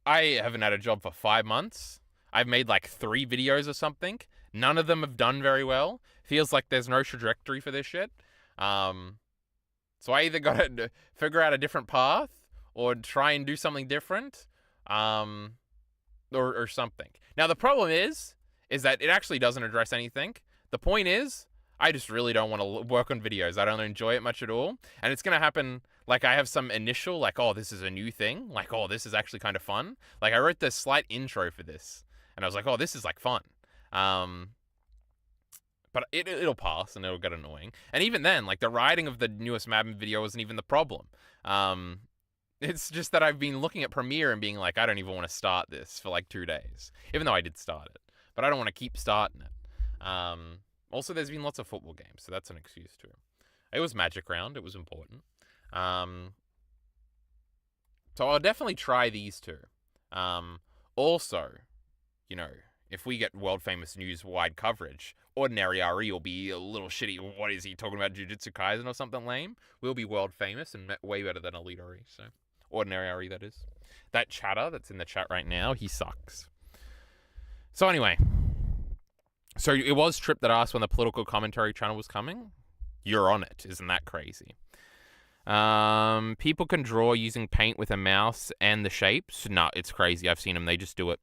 I haven't had a job for 5 months. I've made, like, 3 videos or something. None of them have done very well. Feels like there's no trajectory for this shit. So I either got to figure out a different path or try and do something different, or something. Now, the problem is that it actually doesn't address anything. The point is, I just really don't want to work on videos. I don't enjoy it much at all. And it's going to happen, like, I have some initial, like, oh, this is a new thing. Like, oh, this is actually kind of fun. Like, I wrote the slight intro for this, and I was like, oh, this is, like, fun. But it'll pass, and it'll get annoying. And even then, like, the writing of the newest Madden video wasn't even the problem. It's just that I've been looking at Premiere and being like, I don't even want to start this for, like, 2 days. Even though I did start it. But I don't want to keep starting it. Also, there's been lots of football games, so that's an excuse too. It was Magic Round. It was important. So I'll definitely try these two. Also, if we get world-famous news-wide coverage, EliteAri will be a little shitty. What is he talking about, Jujutsu Kaisen or something lame? We'll be world-famous and way better than EliteAri. So, EliteAri, that is. That chatter that's in the chat right now, he sucks. So anyway, so it was Trip that asked when the political commentary channel was coming. You're on it. Isn't that crazy? People can draw using paint with a mouse and the shapes. No, it's crazy. I've seen them. They just do it.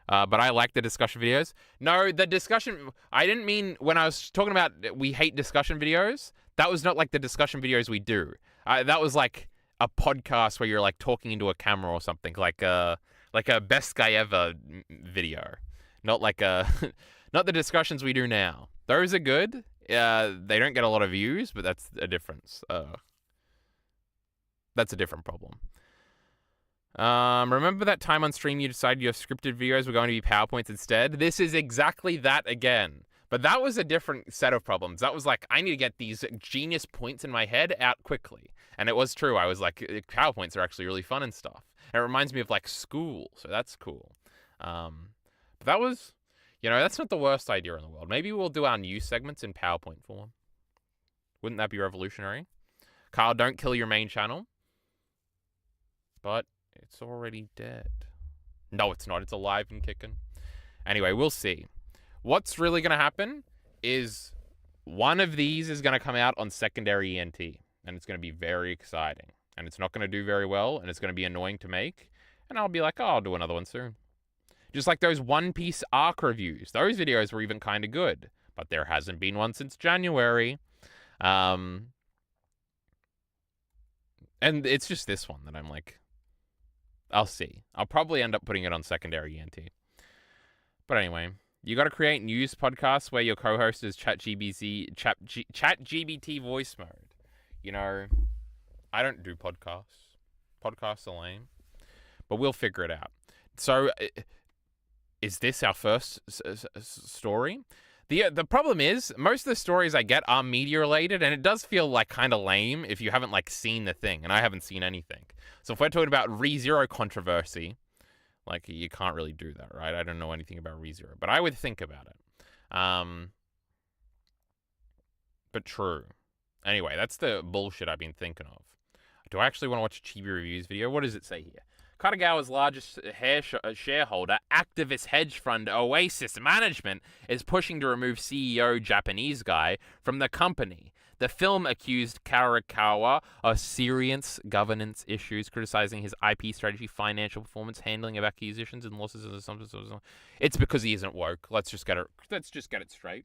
But I like the discussion videos. No, the discussion... I didn't mean... When I was talking about we hate discussion videos, that was not like the discussion videos we do. That was like a podcast where you're like talking into a camera or something. Like a best guy ever video. Not like not the discussions we do now. Those are good. They don't get a lot of views, but that's a difference. That's a different problem. Remember that time on stream you decided your scripted videos were going to be PowerPoints instead? This is exactly that again. But that was a different set of problems. That was like, I need to get these genius points in my head out quickly. And it was true. I was like, PowerPoints are actually really fun and stuff. And it reminds me of like school, so that's cool. But that was, that's not the worst idea in the world. Maybe we'll do our news segments in PowerPoint form. Wouldn't that be revolutionary? Kyle, don't kill your main channel. But it's already dead. No, it's not. It's alive and kicking. Anyway, we'll see. What's really going to happen is one of these is going to come out on secondary ENT. And it's going to be very exciting. And it's not going to do very well. And it's going to be annoying to make. And I'll be like, oh, I'll do another one soon. Just like those One Piece arc reviews. Those videos were even kind of good. But there hasn't been one since January. And it's just this one that I'm like... I'll see. I'll probably end up putting it on secondary ENT. But anyway, You got to create news podcasts where your co-host is ChatGPT voice mode. You know, I don't do podcasts. Podcasts are lame. But we'll figure it out. So, is this our first story? The problem is, most of the stories I get are media related, and it does feel like kind of lame if you haven't like seen the thing, and I haven't seen anything. So if we're talking about ReZero controversy, like you can't really do that, right? I don't know anything about ReZero, but I would think about it. But true. Anyway, that's the bullshit I've been thinking of. Do I actually want to watch a Chibi Reviews video? What does it say here? Katagawa's largest shareholder, activist hedge fund Oasis Management, is pushing to remove CEO Japanese guy from the company. The film accused Karakawa of serious governance issues, criticizing his IP strategy, financial performance, handling of acquisitions and losses, and something. It's because he isn't woke. Let's just get it straight.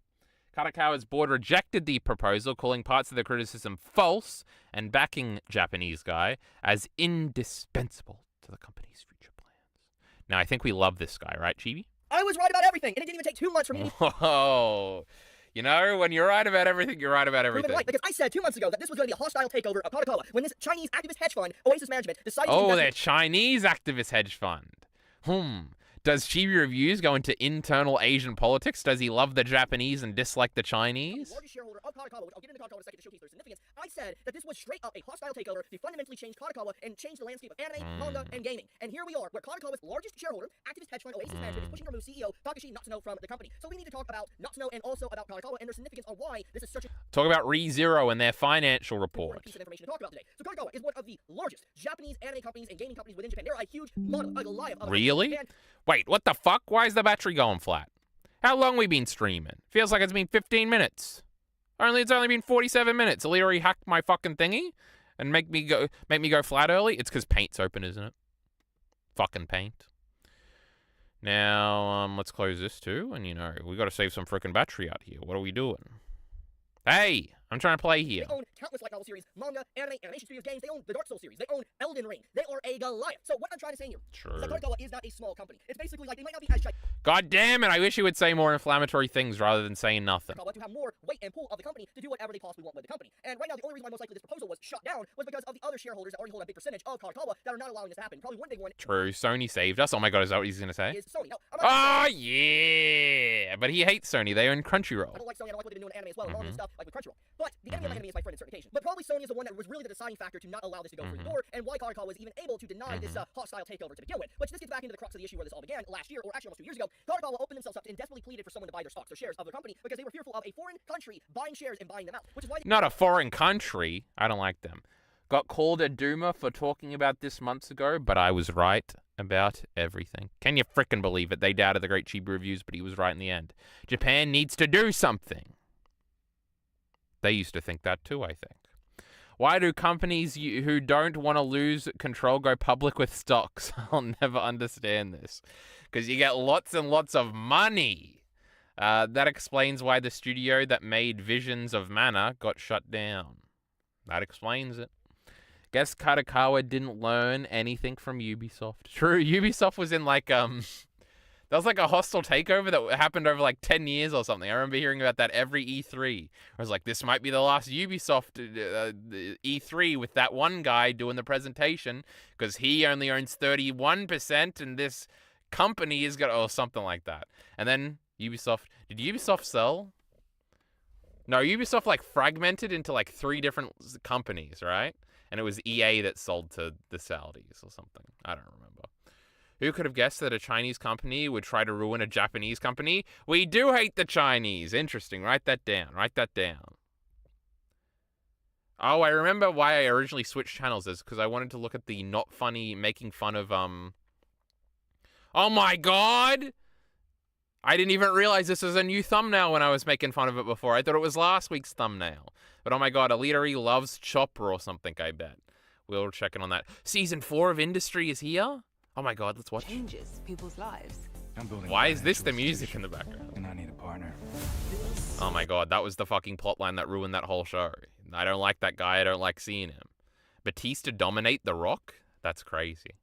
Karakawa's board rejected the proposal, calling parts of the criticism false and backing Japanese guy as indispensable to the company's future plans. Now, I think we love this guy, right, Chibi? I was right about everything, and it didn't even take 2 months for me to Whoa. You know, when you're right about everything, you're right about prove everything. it right, because I said 2 months ago that this was going to be a hostile takeover of Katagawa when this Chinese activist hedge fund, Oasis Management, decided to Oh, invest they're Chinese activist hedge fund. Does Chibi Reviews go into internal Asian politics? Does he love the Japanese and dislike the Chinese? the largest shareholder of Katagawa, which I'll get into Katagawa in a second to showcase their significance. I said that this was straight up a hostile takeover to fundamentally change Katagawa and change the landscape of anime, manga, and gaming. And here we are, where Katagawa's largest shareholder, activist hedge fund Oasis Management, is pushing to remove CEO Takashi Natsuno from the company. So we need to talk about Natsuno and also about Katagawa and their significance on why this is such a Talk about ReZero and their financial report. important piece of information to talk about today. So Katagawa is one of the largest Japanese anime companies and gaming companies within Japan. They're a huge model, a Goliath of a Really? and Wait, what the fuck? Why is the battery going flat? How long we been streaming? Feels like it's been 15 minutes. It's only been 47 minutes. EliteAri hacked my fucking thingy and make me go flat early. It's because Paint's open, isn't it? Fucking Paint. Now, let's close this too, and we got to save some freaking battery out here. What are we doing? Hey, I'm trying to play here. They own countless light novel series, manga, anime, animation studios, games. They own the Dark Souls series. They own Elden Ring. They are a Goliath. So what I'm trying to say here True. is that Katagawa is not a small company. It's basically like they might not be as gigantic God damn it! I wish you would say more inflammatory things rather than saying nothing. to have more weight and pull of the company to do whatever they possibly want with the company. And right now, the only reason why most likely this proposal was shut down was because of the other shareholders that already hold a big percentage of Katagawa that are not allowing this to happen. Probably one big one True. Sony saved us. Oh my god, is that what he's gonna say? is Sony. Now, I'm not Oh yeah, but he hates Sony. They own Crunchyroll. I don't like Sony. I don't like what they've been doing in anime as well, and all this stuff, like with Crunchyroll. But the enemy of my enemy is my friend in certain occasions. But probably Sony is the one that was really the deciding factor to not allow this to go through the door, and why Katagawa was even able to deny this hostile takeover to begin with. Which this gets back into the crux of the issue where this all began last year, or actually almost 2 years ago. Katagawa opened themselves up and desperately pleaded for someone to buy their stocks, their shares of their company, because they were fearful of a foreign country buying shares and buying them out. Which is why Not a foreign country. I don't like them. Got called a doomer for talking about this months ago, but I was right about everything. Can you frickin' believe it? They doubted the great Chibi Reviews, but he was right in the end. Japan needs to do something. They used to think that too, I think. Why do companies who don't want to lose control go public with stocks? I'll never understand this. Because you get lots and lots of money. That explains why the studio that made Visions of Mana got shut down. That explains it. Guess Katagawa didn't learn anything from Ubisoft. True, Ubisoft was in like that was like a hostile takeover that happened over like 10 years or something. I remember hearing about that every E3. I was like, this might be the last Ubisoft E3 with that one guy doing the presentation because he only owns 31% and this company is or something like that. And then did Ubisoft sell? No, Ubisoft like fragmented into like 3 different companies, right? And it was EA that sold to the Saudis or something. I don't remember. Who could have guessed that a Chinese company would try to ruin a Japanese company? We do hate the Chinese. Interesting. Write that down. Oh, I remember why I originally switched channels is because I wanted to look at the not funny making fun of Oh my god! I didn't even realize this was a new thumbnail when I was making fun of it before. I thought it was last week's thumbnail. But oh my god, EliteAri loves Chopper or something, I bet. We'll check in on that. Season 4 of Industry is here? Oh my god, let's watch. Changes people's lives. Why is this the music in the background? And I need a partner. Oh my god, that was the fucking plotline that ruined that whole show. I don't like that guy, I don't like seeing him. Batista dominate The Rock? That's crazy.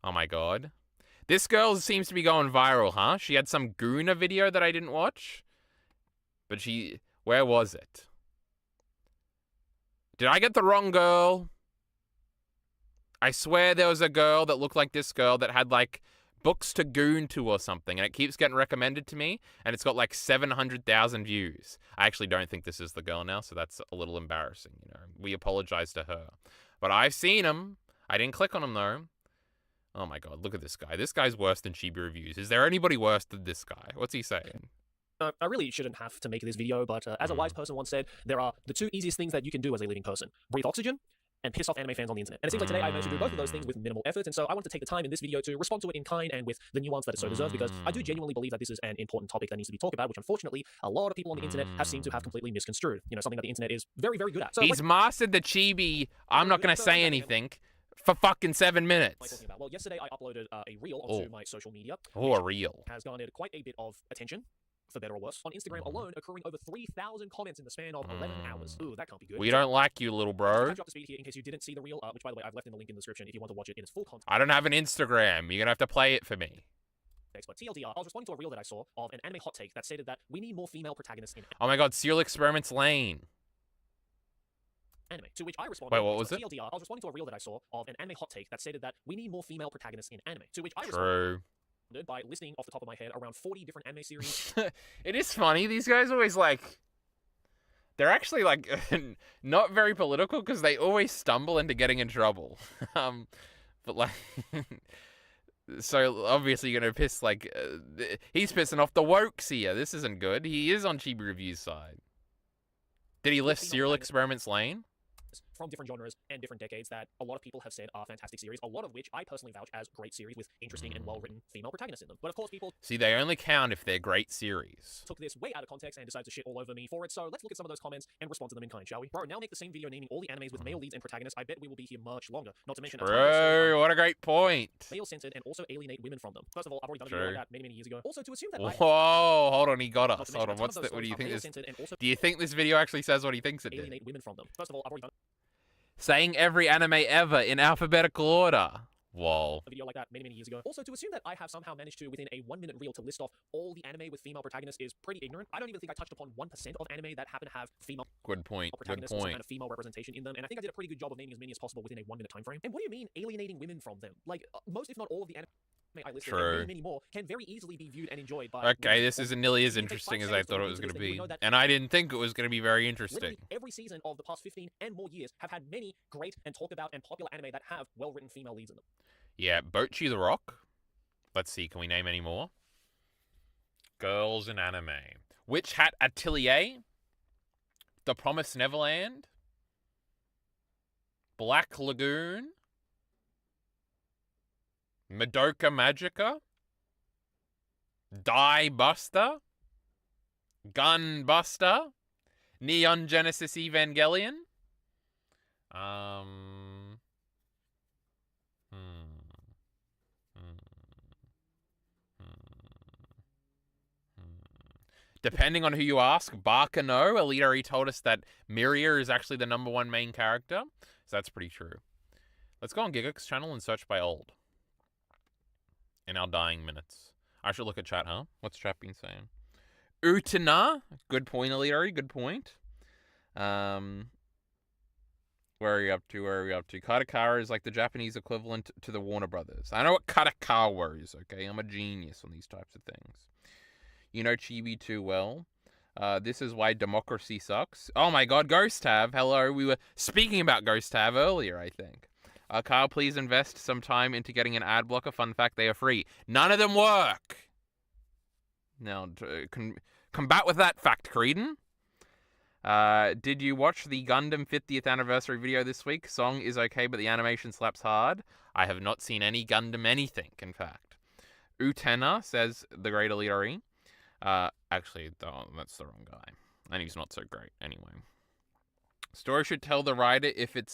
Oh my god. This girl seems to be going viral, huh? She had some Guna video that I didn't watch. But where was it? Did I get the wrong girl? I swear there was a girl that looked like this girl that had like books to goon to or something, and it keeps getting recommended to me, and it's got like 700,000 views. I actually don't think this is the girl now, so that's a little embarrassing, you know. We apologize to her. But I've seen him. I didn't click on him though. Oh my god, look at this guy. This guy's worse than Chibi Reviews. Is there anybody worse than this guy? What's he saying? I really shouldn't have to make this video, but as a wise person once said, there are the two easiest things that you can do as a living person. Breathe oxygen and piss off anime fans on the internet. And it seems like today I managed to do both of those things with minimal effort, and so I wanted to take the time in this video to respond to it in kind and with the nuance that it so deserves, because I do genuinely believe that this is an important topic that needs to be talked about, which unfortunately a lot of people on the internet have seemed to have completely misconstrued. You know, something that the internet is very, very good at. So, he's mastered the Chibi, I'm not going to say anything, for fucking 7 minutes. Well, yesterday I uploaded a reel onto my social media. Oh, a reel. Has garnered quite a bit of attention, for better or worse. On Instagram alone, occurring over 3,000 comments in the span of 11 hours. Ooh, that can't be good. We don't like you, little bro. To catch you up to speed here, in case you didn't see the reel, which by the way I've left in the link in the description if you want to watch it in its full content. I don't have an Instagram. You're going to have to play it for me. But TLDR, I was responding to a reel that I saw of an anime hot take that stated that we need more female protagonists in Oh my god, Serial Experiments Lane. anime. To which I responded. Wait, what was it? TLDR, I was responding to a reel that I saw of an anime hot take that stated that we need more female protagonists in anime. To which I responded by listing off the top of my head around 40 different anime series. It is funny. These guys always like... They're actually like not very political because they always stumble into getting in trouble. But like... So obviously you're going to piss like... he's pissing off the wokes here. This isn't good. He is on Chibi Review's side. Did he list Serial Experiments Lane? From different genres and different decades that a lot of people have said are fantastic series, a lot of which I personally vouch as great series with interesting and well-written female protagonists in them. But of course people... See, they only count if they're great series. ...took this way out of context and decided to shit all over me for it, so let's look at some of those comments and respond to them in kind, shall we? Bro, now make the same video naming all the animes with male leads and protagonists. I bet we will be here much longer. Not to mention... Bro, what a great point. Male-centered and also alienate women from them. First of all, I've already done a video like that many, many years ago. Also to assume that Whoa, hold on, he got us. Hold on, what do you think this... Do you think this video actually says what he thinks it did? Alienate women from them. First of all, I've already done... Saying every anime ever in alphabetical order. Whoa. A video like that many, many years ago. Also, to assume that I have somehow managed to, within a 1-minute reel, to list off all the anime with female protagonists is pretty ignorant. I don't even think I touched upon 1% of anime that happen to have female protagonists or some kind of female representation in them, and I think I did a pretty good job of naming as many as possible within a 1-minute time frame. And what do you mean alienating women from them? Like, most if not all of the anime I listed, and many, many more, can very easily be viewed and enjoyed by... Okay, this isn't nearly as interesting as I thought it was going to be. And I didn't think it was going to be very interesting. Every season of the past 15 and more years have had many great and talked about and popular anime that have well-written female leads in them. Yeah, Bochi the Rock. Let's see, can we name any more? Girls in anime. Witch Hat Atelier. The Promised Neverland. Black Lagoon. Madoka Magica, Die Buster, Gun Buster, Neon Genesis Evangelion. Depending on who you ask, Bakano, EliteAri told us that Miria is actually the #1 main character, so that's pretty true. Let's go on Gigax channel and search by old. In our dying minutes. I should look at chat, huh? What's chat been saying? Utena. Good point, EliteAri. Good point. Where are you up to? Where are we up to? Katakara is like the Japanese equivalent to the Warner Brothers. I know what Kadokawa is, okay? I'm a genius on these types of things. You know Chibi too well. This is why democracy sucks. Oh my god, Ghost Tab. Hello. We were speaking about Ghost Tab earlier, I think. Kyle, please invest some time into getting an ad blocker. Fun fact, they are free. None of them work. Now, combat with that fact, Creedon. Did you watch the Gundam 50th anniversary video this week? Song is okay, but the animation slaps hard. I have not seen any Gundam anything, in fact. Utena, says the great EliteAri. Actually, that's the wrong guy. And he's not so great, anyway. Story should tell the writer if it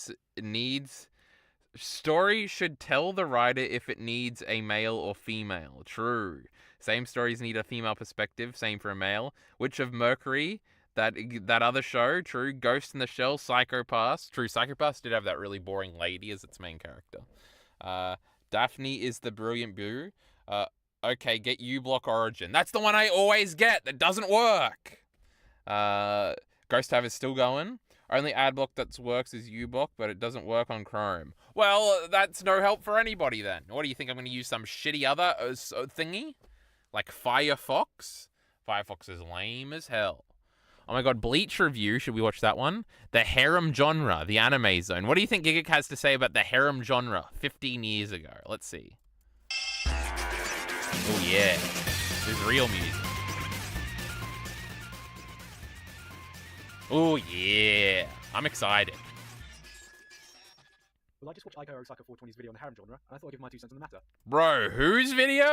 needs a male or female. True. Same stories need a female perspective. Same for a male. Witch of Mercury, that other show. True. Ghost in the Shell, Psycho-Pass. True. Psycho-Pass did have that really boring lady as its main character. Daphne is the brilliant boo. Okay, get uBlock Origin. That's the one I always get. That doesn't work. Ghost Tab is still going. Only ad block that works is uBlock, but it doesn't work on Chrome. Well, that's no help for anybody then. What do you think? I'm going to use some shitty other thingy? Like Firefox? Firefox is lame as hell. Oh my god, Bleach Review. Should we watch that one? The harem genre, the anime zone. What do you think Giga has to say about the harem genre 15 years ago? Let's see. Oh yeah. This is real music. Oh yeah. I'm excited. Well, I just watched Aiko Osaka 420's video on the harem genre, and I thought I'd give my 2 cents on the matter. Bro, whose video?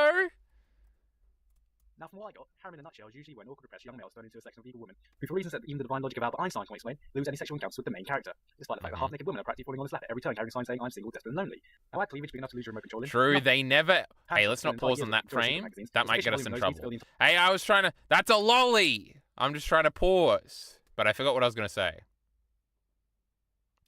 Now, from what I got, harem in a nutshell is usually when awkward repressed young males turn into a section of evil women, who for reasons that even the divine logic of Albert Einstein can't explain, lose any sexual encounters with the main character, despite the fact that half-naked women are practically falling on his lap at every turn, carrying signs saying, "I'm single, desperate, and lonely." Now, add cleavage big enough to lose your remote control. True, they never... Hey, let's not pause on that frame. That might get us in trouble. Hey, I was trying to... That's a lolly! I'm just trying to pause. But I forgot what I was going to say.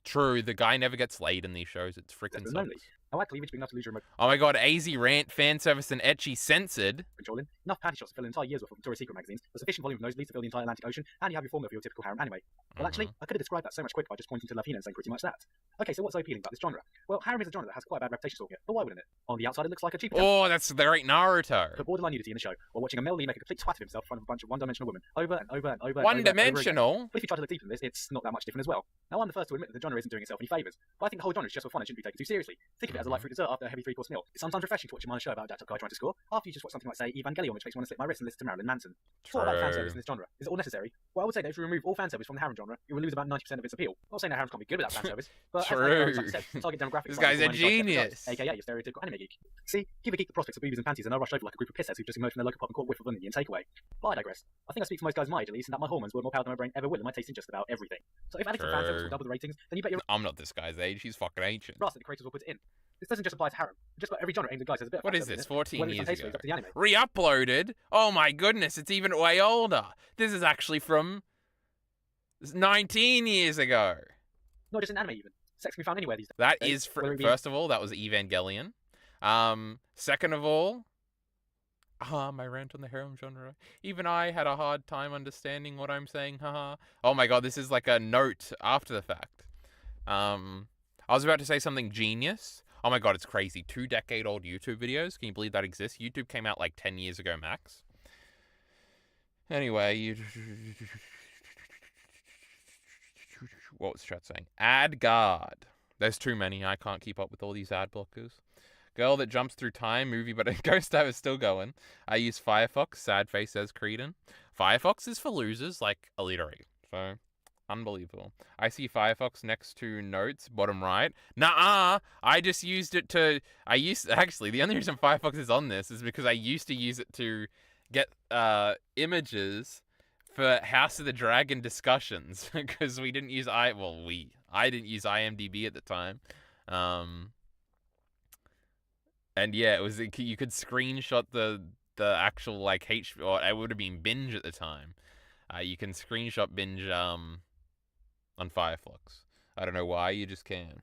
True, the guy never gets laid in these shows. It's freaking sucks. Now, add cleavage big enough to lose your remote Oh my god, AZ rant, fan service, and ecchi censored. control. Enough panty shots to fill an entire year's worth of Victoria's Secret magazines, a sufficient volume of nosebleeds to fill the entire Atlantic Ocean, and you have your formula for your typical harem anime. Well, actually, I could have described that so much quicker by just pointing to Lavina and saying pretty much that. Okay, so what's so appealing about this genre? Well, harem is a genre that has quite a bad reputation stalking it, but why wouldn't it? On the outside, it looks like a cheap attempt Oh, that's the great Naruto. for borderline nudity in the show, while watching a male lead make a complete twat of himself in front of a bunch of one-dimensional women, over and over and over and over and over again. One-dimensional? But if you try to look deeper than this, it's not that much different as well. Now, I'm the first to admit that the genre isn't doing itself any favours, but I think the whole genre is just for fun and shouldn't be taken too seriously. Think of it as a light fruit dessert after a heavy 3-course meal. It's sometimes refreshing to watch a minor show about a jacked up guy trying to score, after you just watch something like, say, Evangelion, which makes me want to slip my wrist and listen to Marilyn Manson. What about fan service in this genre? Is it all necessary? Well, I would say that if you remove all fan service from the harem genre, you will lose about 90% of its appeal. I'm not saying that harems can't be good without fan service, but True. as I said, the target demographic This guy's a is genius. aka your stereotypical anime geek. See, give a geek the prospects of boobies and panties and they'll rush over like a group of pissheads who've just emerged from their local pub and caught a whiff of an Indian takeaway. But I digress. I think I speak for most guys my age at least, and that my hormones will more power than my brain ever will in my taste in just about everything. So if adding some fan service will double the ratings, then you bet you're I'm not this guy's age. He's fucking ancient. right that the creators will put it in. This doesn't just apply to harem. Just about every genre aimed at guys has a bit of What fan is service this, in it, 14 whether it's years on taste ago? or it's up to the anime. Re-uploaded? Oh my goodness, it's even way older. This is actually from 19 years ago. Not just in anime even. Sex can be found anywhere these days. That is, whether it be- first of all, that was Evangelion. Second of all, my rant on the harem genre. Even I had a hard time understanding what I'm saying, haha. Oh my god, this is like a note after the fact. I was about to say something genius. Oh my god, it's crazy. 2-decade-old YouTube videos. Can you believe that exists? YouTube came out like 10 years ago max. Anyway, what was chat saying? Ad guard. There's too many. I can't keep up with all these ad blockers. Girl that jumps through time movie, but Ghost Tab is still going. I use Firefox. Sad face says Creedon. Firefox is for losers like EliteAri. So, unbelievable. I see Firefox next to notes, bottom right. Nuh-uh. I just used it to... Actually, the only reason Firefox is on this is because I used to use it to get images for House of the Dragon discussions. Because we didn't use... I didn't use IMDb at the time. And yeah, it was you could screenshot the actual like or it would have been Binge at the time. You can screenshot Binge on Firefox. I don't know why, you just can.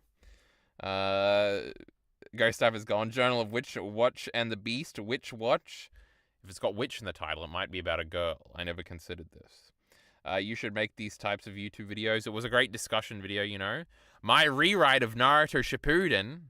Ghost Tab is gone. Journal of Witch Watch and the Beast. Witch Watch. If it's got witch in the title, it might be about a girl. I never considered this. You should make these types of YouTube videos. It was a great discussion video, you know. My rewrite of Naruto Shippuden.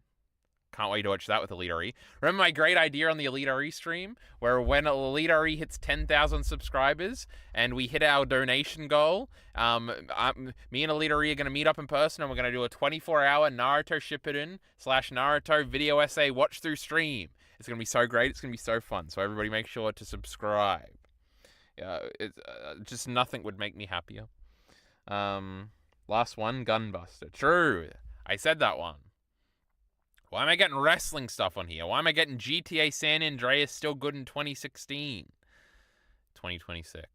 Can't wait to watch that with EliteAri. Remember my great idea on the EliteAri stream? Where when EliteAri hits 10,000 subscribers and we hit our donation goal, me and EliteAri are going to meet up in person and we're going to do a 24-hour Naruto Shippuden / Naruto video essay watch through stream. It's going to be so great. It's going to be so fun. So everybody make sure to subscribe. It's just nothing would make me happier. Last one, Gunbuster. True. I said that one. Why am I getting wrestling stuff on here? Why am I getting GTA San Andreas still good in 2016? 2026.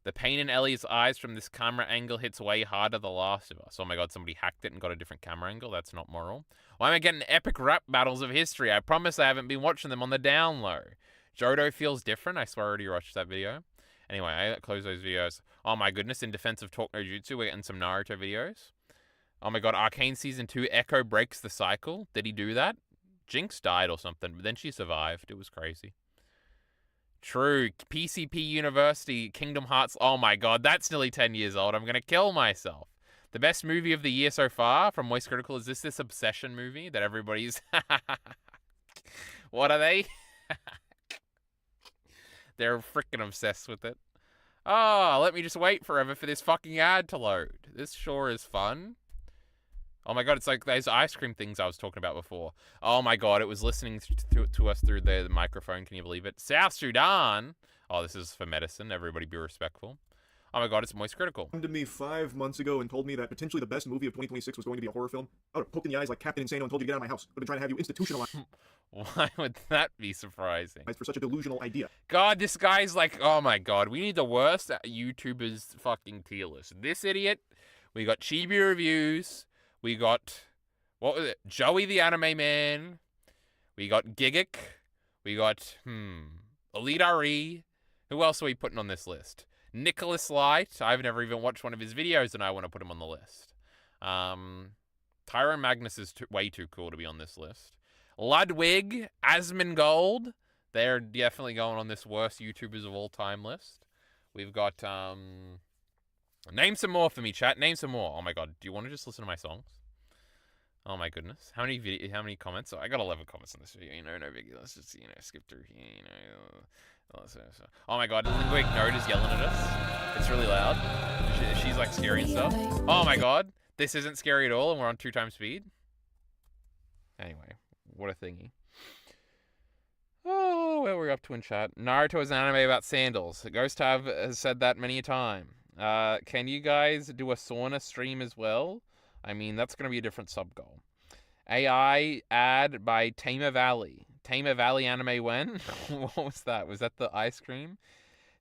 The pain in Ellie's eyes from this camera angle hits way harder than The Last of Us. Oh my god, somebody hacked it and got a different camera angle. That's not moral. Why am I getting epic rap battles of history? I promise I haven't been watching them on the down low. Jodo feels different. I swear I already watched that video. Anyway, I close those videos. Oh my goodness, in defense of Talk No Jutsu, we're getting some Naruto videos. Oh my god, Arcane Season 2, Echo breaks the cycle. Did he do that? Jinx died or something, but then she survived. It was crazy. True. PCP University, Kingdom Hearts. Oh my god, that's nearly 10 years old. I'm gonna kill myself. The best movie of the year so far from Moist Critical is this Obsession movie that everybody's... What are they? They're freaking obsessed with it. Oh, let me just wait forever for this fucking ad to load. This sure is fun. Oh my god, it's like those ice cream things I was talking about before. Oh my god, it was listening to us through the microphone. Can you believe it? South Sudan. Oh, this is for medicine. Everybody be respectful. Oh my god, it's Moist Critical. Come to me 5 months ago and told me that potentially the best movie of 2026 was going to be a horror film. I would have poked in the eyes like Captain Insano and told you to get out of my house. I've been trying to have you institutionalized Why would that be surprising? for such a delusional idea. God, this guy's like, oh my god, we need the worst YouTubers fucking tier list. This idiot. We got Chibi Reviews. We got, what was it? Joey the Anime Man. We got Gigic. We got, EliteAri. Who else are we putting on this list? Nicholas Light. I've never even watched one of his videos and I want to put him on the list. Tyrone Magnus is way too cool to be on this list. Ludwig, Asmongold. They're definitely going on this worst YouTubers of all time list. We've got, name some more for me, chat. Name some more. Oh my god, do you want to just listen to my songs? Oh my goodness. How many comments? Oh, I got 11 comments on this video, no biggie. Let's just, skip through here, Oh my god, Linguic Node is yelling at us. It's really loud. She's like scary and stuff. Oh my god, this isn't scary at all and we're on 2x speed. Anyway, what a thingy. Oh, where were we up to in chat? Naruto is an anime about sandals. Ghost has said that many a time. Can you guys do a sauna stream as well? I mean, that's going to be a different sub-goal. AI ad by Tama Valley. Tama Valley anime when? What was that? Was that the ice cream?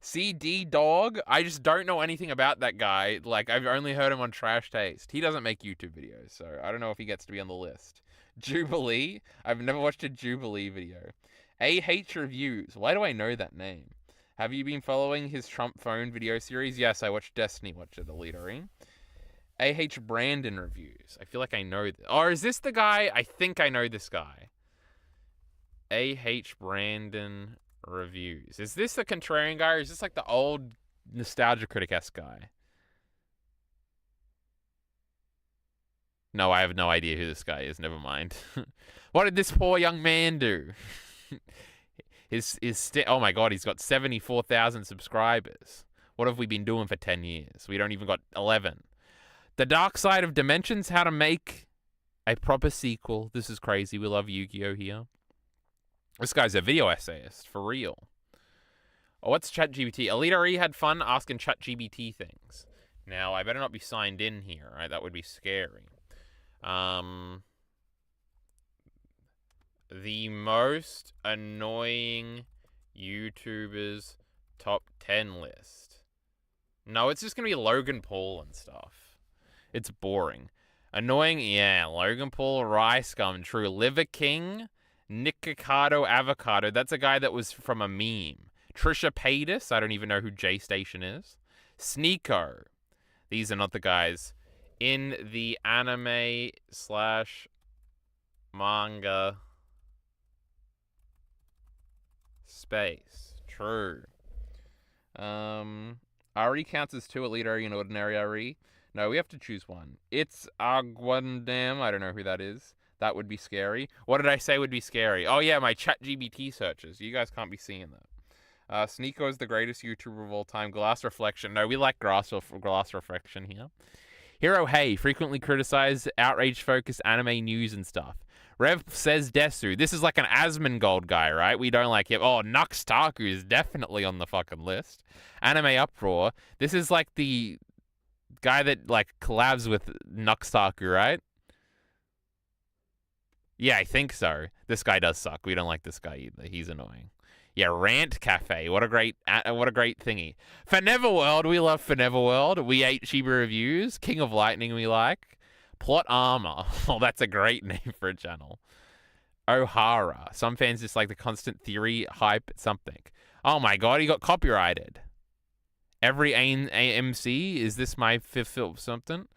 CD Dog? I just don't know anything about that guy. Like, I've only heard him on Trash Taste. He doesn't make YouTube videos, so I don't know if he gets to be on the list. Jubilee? I've never watched a Jubilee video. AH Reviews. Why do I know that name? Have you been following his Trump phone video series? Yes, I watched Destiny, watched it, EliteAri. AH Brandon Reviews. I feel like I know or is this the guy? I think I know this guy. AH Brandon Reviews. Is this the contrarian guy or is this like the old Nostalgia Critic-esque guy? No, I have no idea who this guy is. Never mind. What did this poor young man do? Oh my god, he's got 74,000 subscribers. What have we been doing for 10 years? We don't even got 11. The Dark Side of Dimensions, how to make a proper sequel. This is crazy. We love Yu-Gi-Oh! Here. This guy's a video essayist, for real. Oh, what's ChatGPT? EliteAri had fun asking ChatGPT things. Now, I better not be signed in here, right? That would be scary. The most annoying YouTubers top 10 list. No, it's just going to be Logan Paul and stuff. It's boring. Annoying? Yeah, Logan Paul, Rice Gum, True. Liver King, Nikocado Avocado. That's a guy that was from a meme. Trisha Paytas. I don't even know who J Station is. Sneeko. These are not the guys in the anime / manga space. True. Ari counts as 2, EliteAri and Ordinary Ari. No, we have to choose one. It's Aguandam. I don't know who that is. That would be scary. What did I say would be scary? Oh yeah, my ChatGPT searches. You guys can't be seeing that. Sneeko is the greatest YouTuber of all time. Glass Reflection. No, we like Glass Reflection here. Hero Hey, frequently criticized outrage-focused anime news and stuff. Rev says Desu. This is like an Asmongold guy, right? We don't like him. Oh, Nuxtaku is definitely on the fucking list. Anime Uproar. This is like the guy that like collabs with Nuxtaku, right? Yeah, I think so. This guy does suck. We don't like this guy either. He's annoying. Yeah, Rant Cafe. What a great thingy. For Neverworld, we love For Neverworld. We ate Shiba Reviews. King of Lightning we like. Plot Armor. Oh, that's a great name for a channel. O'Hara. Some fans just like the constant theory, hype, something. Oh my god, he got copyrighted. Every AMC. Is this my fifth film something?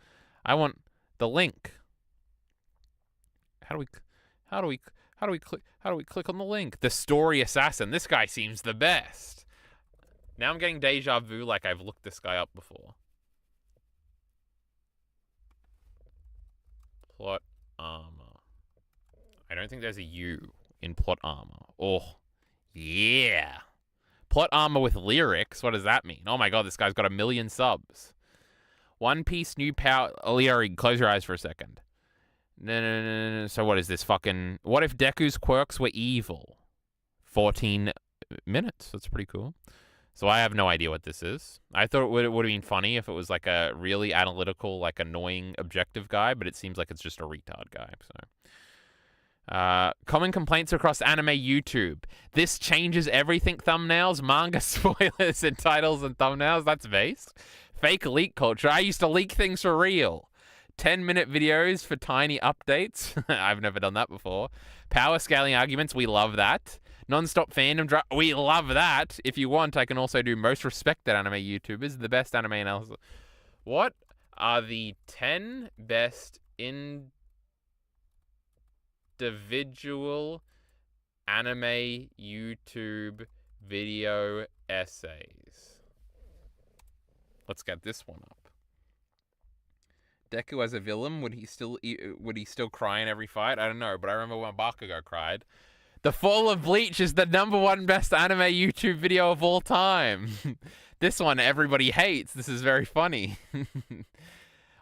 I want the link. How How do we click on the link? The Story Assassin. This guy seems the best. Now I'm getting deja vu like I've looked this guy up before. Plot armor. I don't think there's a U in plot armor. Oh, yeah. Plot armor with lyrics. What does that mean? Oh my god, this guy's got 1 million subs. One Piece new power. EliteAri, close your eyes for a second. No. So what is this fucking... What if Deku's quirks were evil? 14 minutes. That's pretty cool. So I have no idea what this is. I thought it would have been funny if it was like a really analytical, like annoying objective guy, but it seems like it's just a retard guy. So, common complaints across anime YouTube. This changes everything thumbnails, manga spoilers and titles and thumbnails. That's based. Fake leak culture. I used to leak things for real. 10-minute videos for tiny updates. I've never done that before. Power scaling arguments. We love that. Non-stop fandom. We love that. If you want, I can also do most respected anime YouTubers. The best anime analysis. What are the 10 best individual anime YouTube video essays? Let's get this one up. Deku as a villain, would he still cry in every fight? I don't know, but I remember when Bakugo cried. The Fall of Bleach is the #1 best anime YouTube video of all time. This one everybody hates. This is very funny.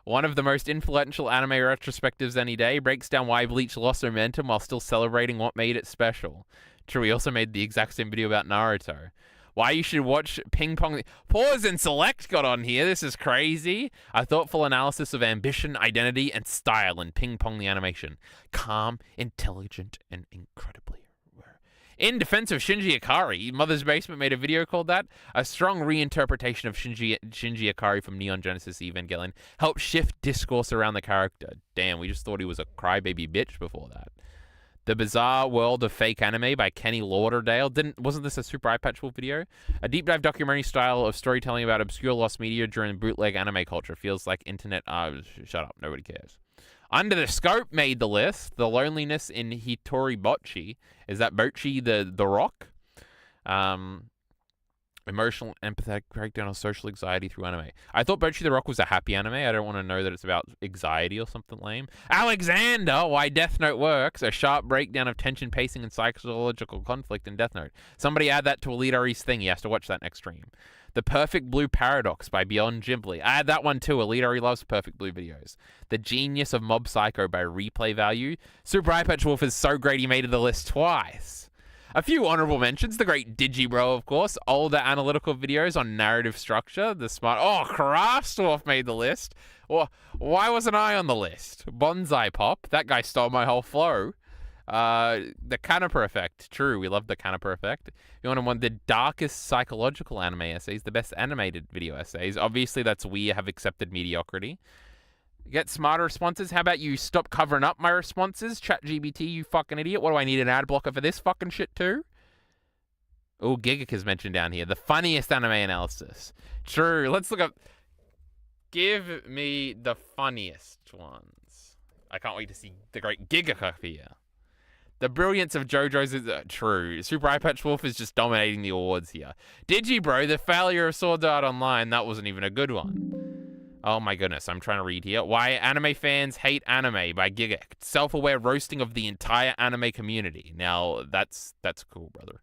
One of the most influential anime retrospectives any day, breaks down why Bleach lost momentum while still celebrating what made it special. True, he also made the exact same video about Naruto. Why you should watch Ping Pong... Pause and Select got on here. This is crazy. A thoughtful analysis of ambition, identity, and style in Ping Pong the animation. Calm, intelligent, and incredibly rare. In defense of Shinji Ikari, Mother's Basement made a video called that. A strong reinterpretation of Shinji Ikari from Neon Genesis Evangelion helped shift discourse around the character. Damn, we just thought he was a crybaby bitch before that. The Bizarre World of Fake Anime by Kenny Lauderdale. Wasn't this a Super Eye Patch Wolf video? A deep dive documentary style of storytelling about obscure lost media during bootleg anime culture. Feels like internet... shut up. Nobody cares. Under the Scope made the list. The Loneliness in Hitori Bocchi. Is that Bocchi the Rock? Emotional, empathetic breakdown of social anxiety through anime. I thought Bocchi the Rock was a happy anime. I don't want to know that it's about anxiety or something lame. Alexander, Why Death Note Works. A sharp breakdown of tension, pacing, and psychological conflict in Death Note. Somebody add that to EliteAri's thing. He has to watch that next stream. The Perfect Blue Paradox by Beyond Ghibli. I had that one too. EliteAri loves Perfect Blue videos. The Genius of Mob Psycho by Replay Value. Super Eye Patch Wolf is so great he made it the list twice. A few honorable mentions. The great Digibro, of course. Older analytical videos on narrative structure. The smart... Oh, Craftsdwarf made the list. Well, why wasn't I on the list? Bonsai Pop. That guy stole my whole flow. The Canoper Effect. True, we love the Canoper Effect. You want the darkest psychological anime essays. The best animated video essays. Obviously, that's We Have Accepted Mediocrity. Get smarter responses. How about you stop covering up my responses? ChatGPT, you fucking idiot. What do I need, an ad blocker for this fucking shit too? Oh, Gigak is mentioned down here. The funniest anime analysis. True. Let's look up. Give me the funniest ones. I can't wait to see the great Gigak up here. The brilliance of JoJo's is true. Super Eye Patch Wolf is just dominating the awards here. Digibro, the failure of Sword Art Online. That wasn't even a good one. Oh my goodness, I'm trying to read here. Why Anime Fans Hate Anime by Gigak. Self-aware roasting of the entire anime community. Now, that's cool, brother.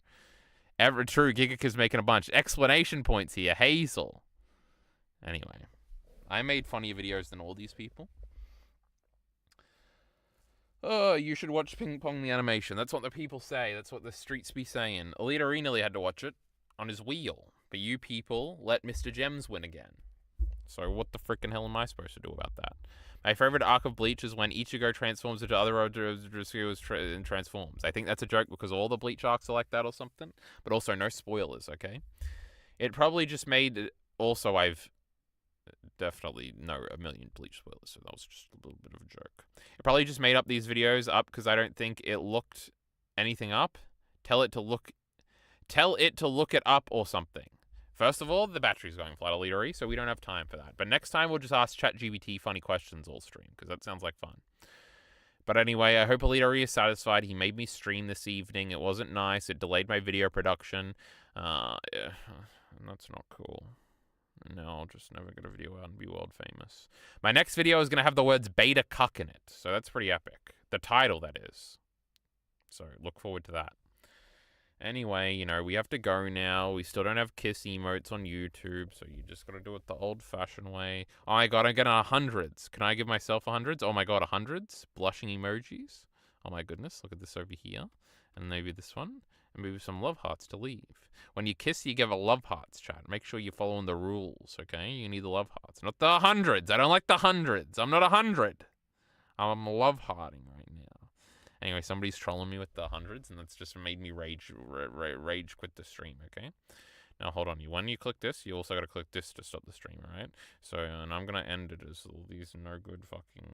Ever true, Gigak is making a bunch. Explanation points here. Hazel. Anyway, I made funnier videos than all these people. Oh, you should watch Ping Pong the animation. That's what the people say. That's what the streets be saying. EliteAri nearly had to watch it on his wheel. But you people let Mr. Gems win again. So what the frickin' hell am I supposed to do about that? My favorite arc of Bleach is when Ichigo transforms into other and transforms. I think that's a joke because all the Bleach arcs are like that or something. But also, no spoilers, okay? It probably just made... Also, I've definitely know a million Bleach spoilers, so that was just a little bit of a joke. It probably just made up these videos up because I don't think it looked anything up. Tell it to look it up or something. First of all, the battery's going flat, EliteAri, so we don't have time for that. But next time, we'll just ask ChatGPT funny questions all stream, because that sounds like fun. But anyway, I hope EliteAri is satisfied. He made me stream this evening. It wasn't nice. It delayed my video production. Yeah, that's not cool. No, I'll just never get a video out and be world famous. My next video is going to have the words beta cuck in it. So that's pretty epic. The title, that is. So look forward to that. Anyway, you know, we have to go now. We still don't have kiss emotes on YouTube, so you just gotta do it the old-fashioned way. Oh my god, I'm getting hundreds. Can I give myself hundreds? Oh my god, hundreds? Blushing emojis? Oh my goodness, look at this over here. And maybe this one. And maybe some love hearts to leave. When you kiss, you give a love hearts, chat. Make sure you're following the rules, okay? You need the love hearts, not the hundreds. I don't like the hundreds. I'm not 100. I'm love hearting right now. Anyway, somebody's trolling me with the hundreds, and that's just made me rage quit the stream, okay? Now, hold on. When you click this, you also got to click this to stop the stream, right? So, and I'm going to end it as all these no good fucking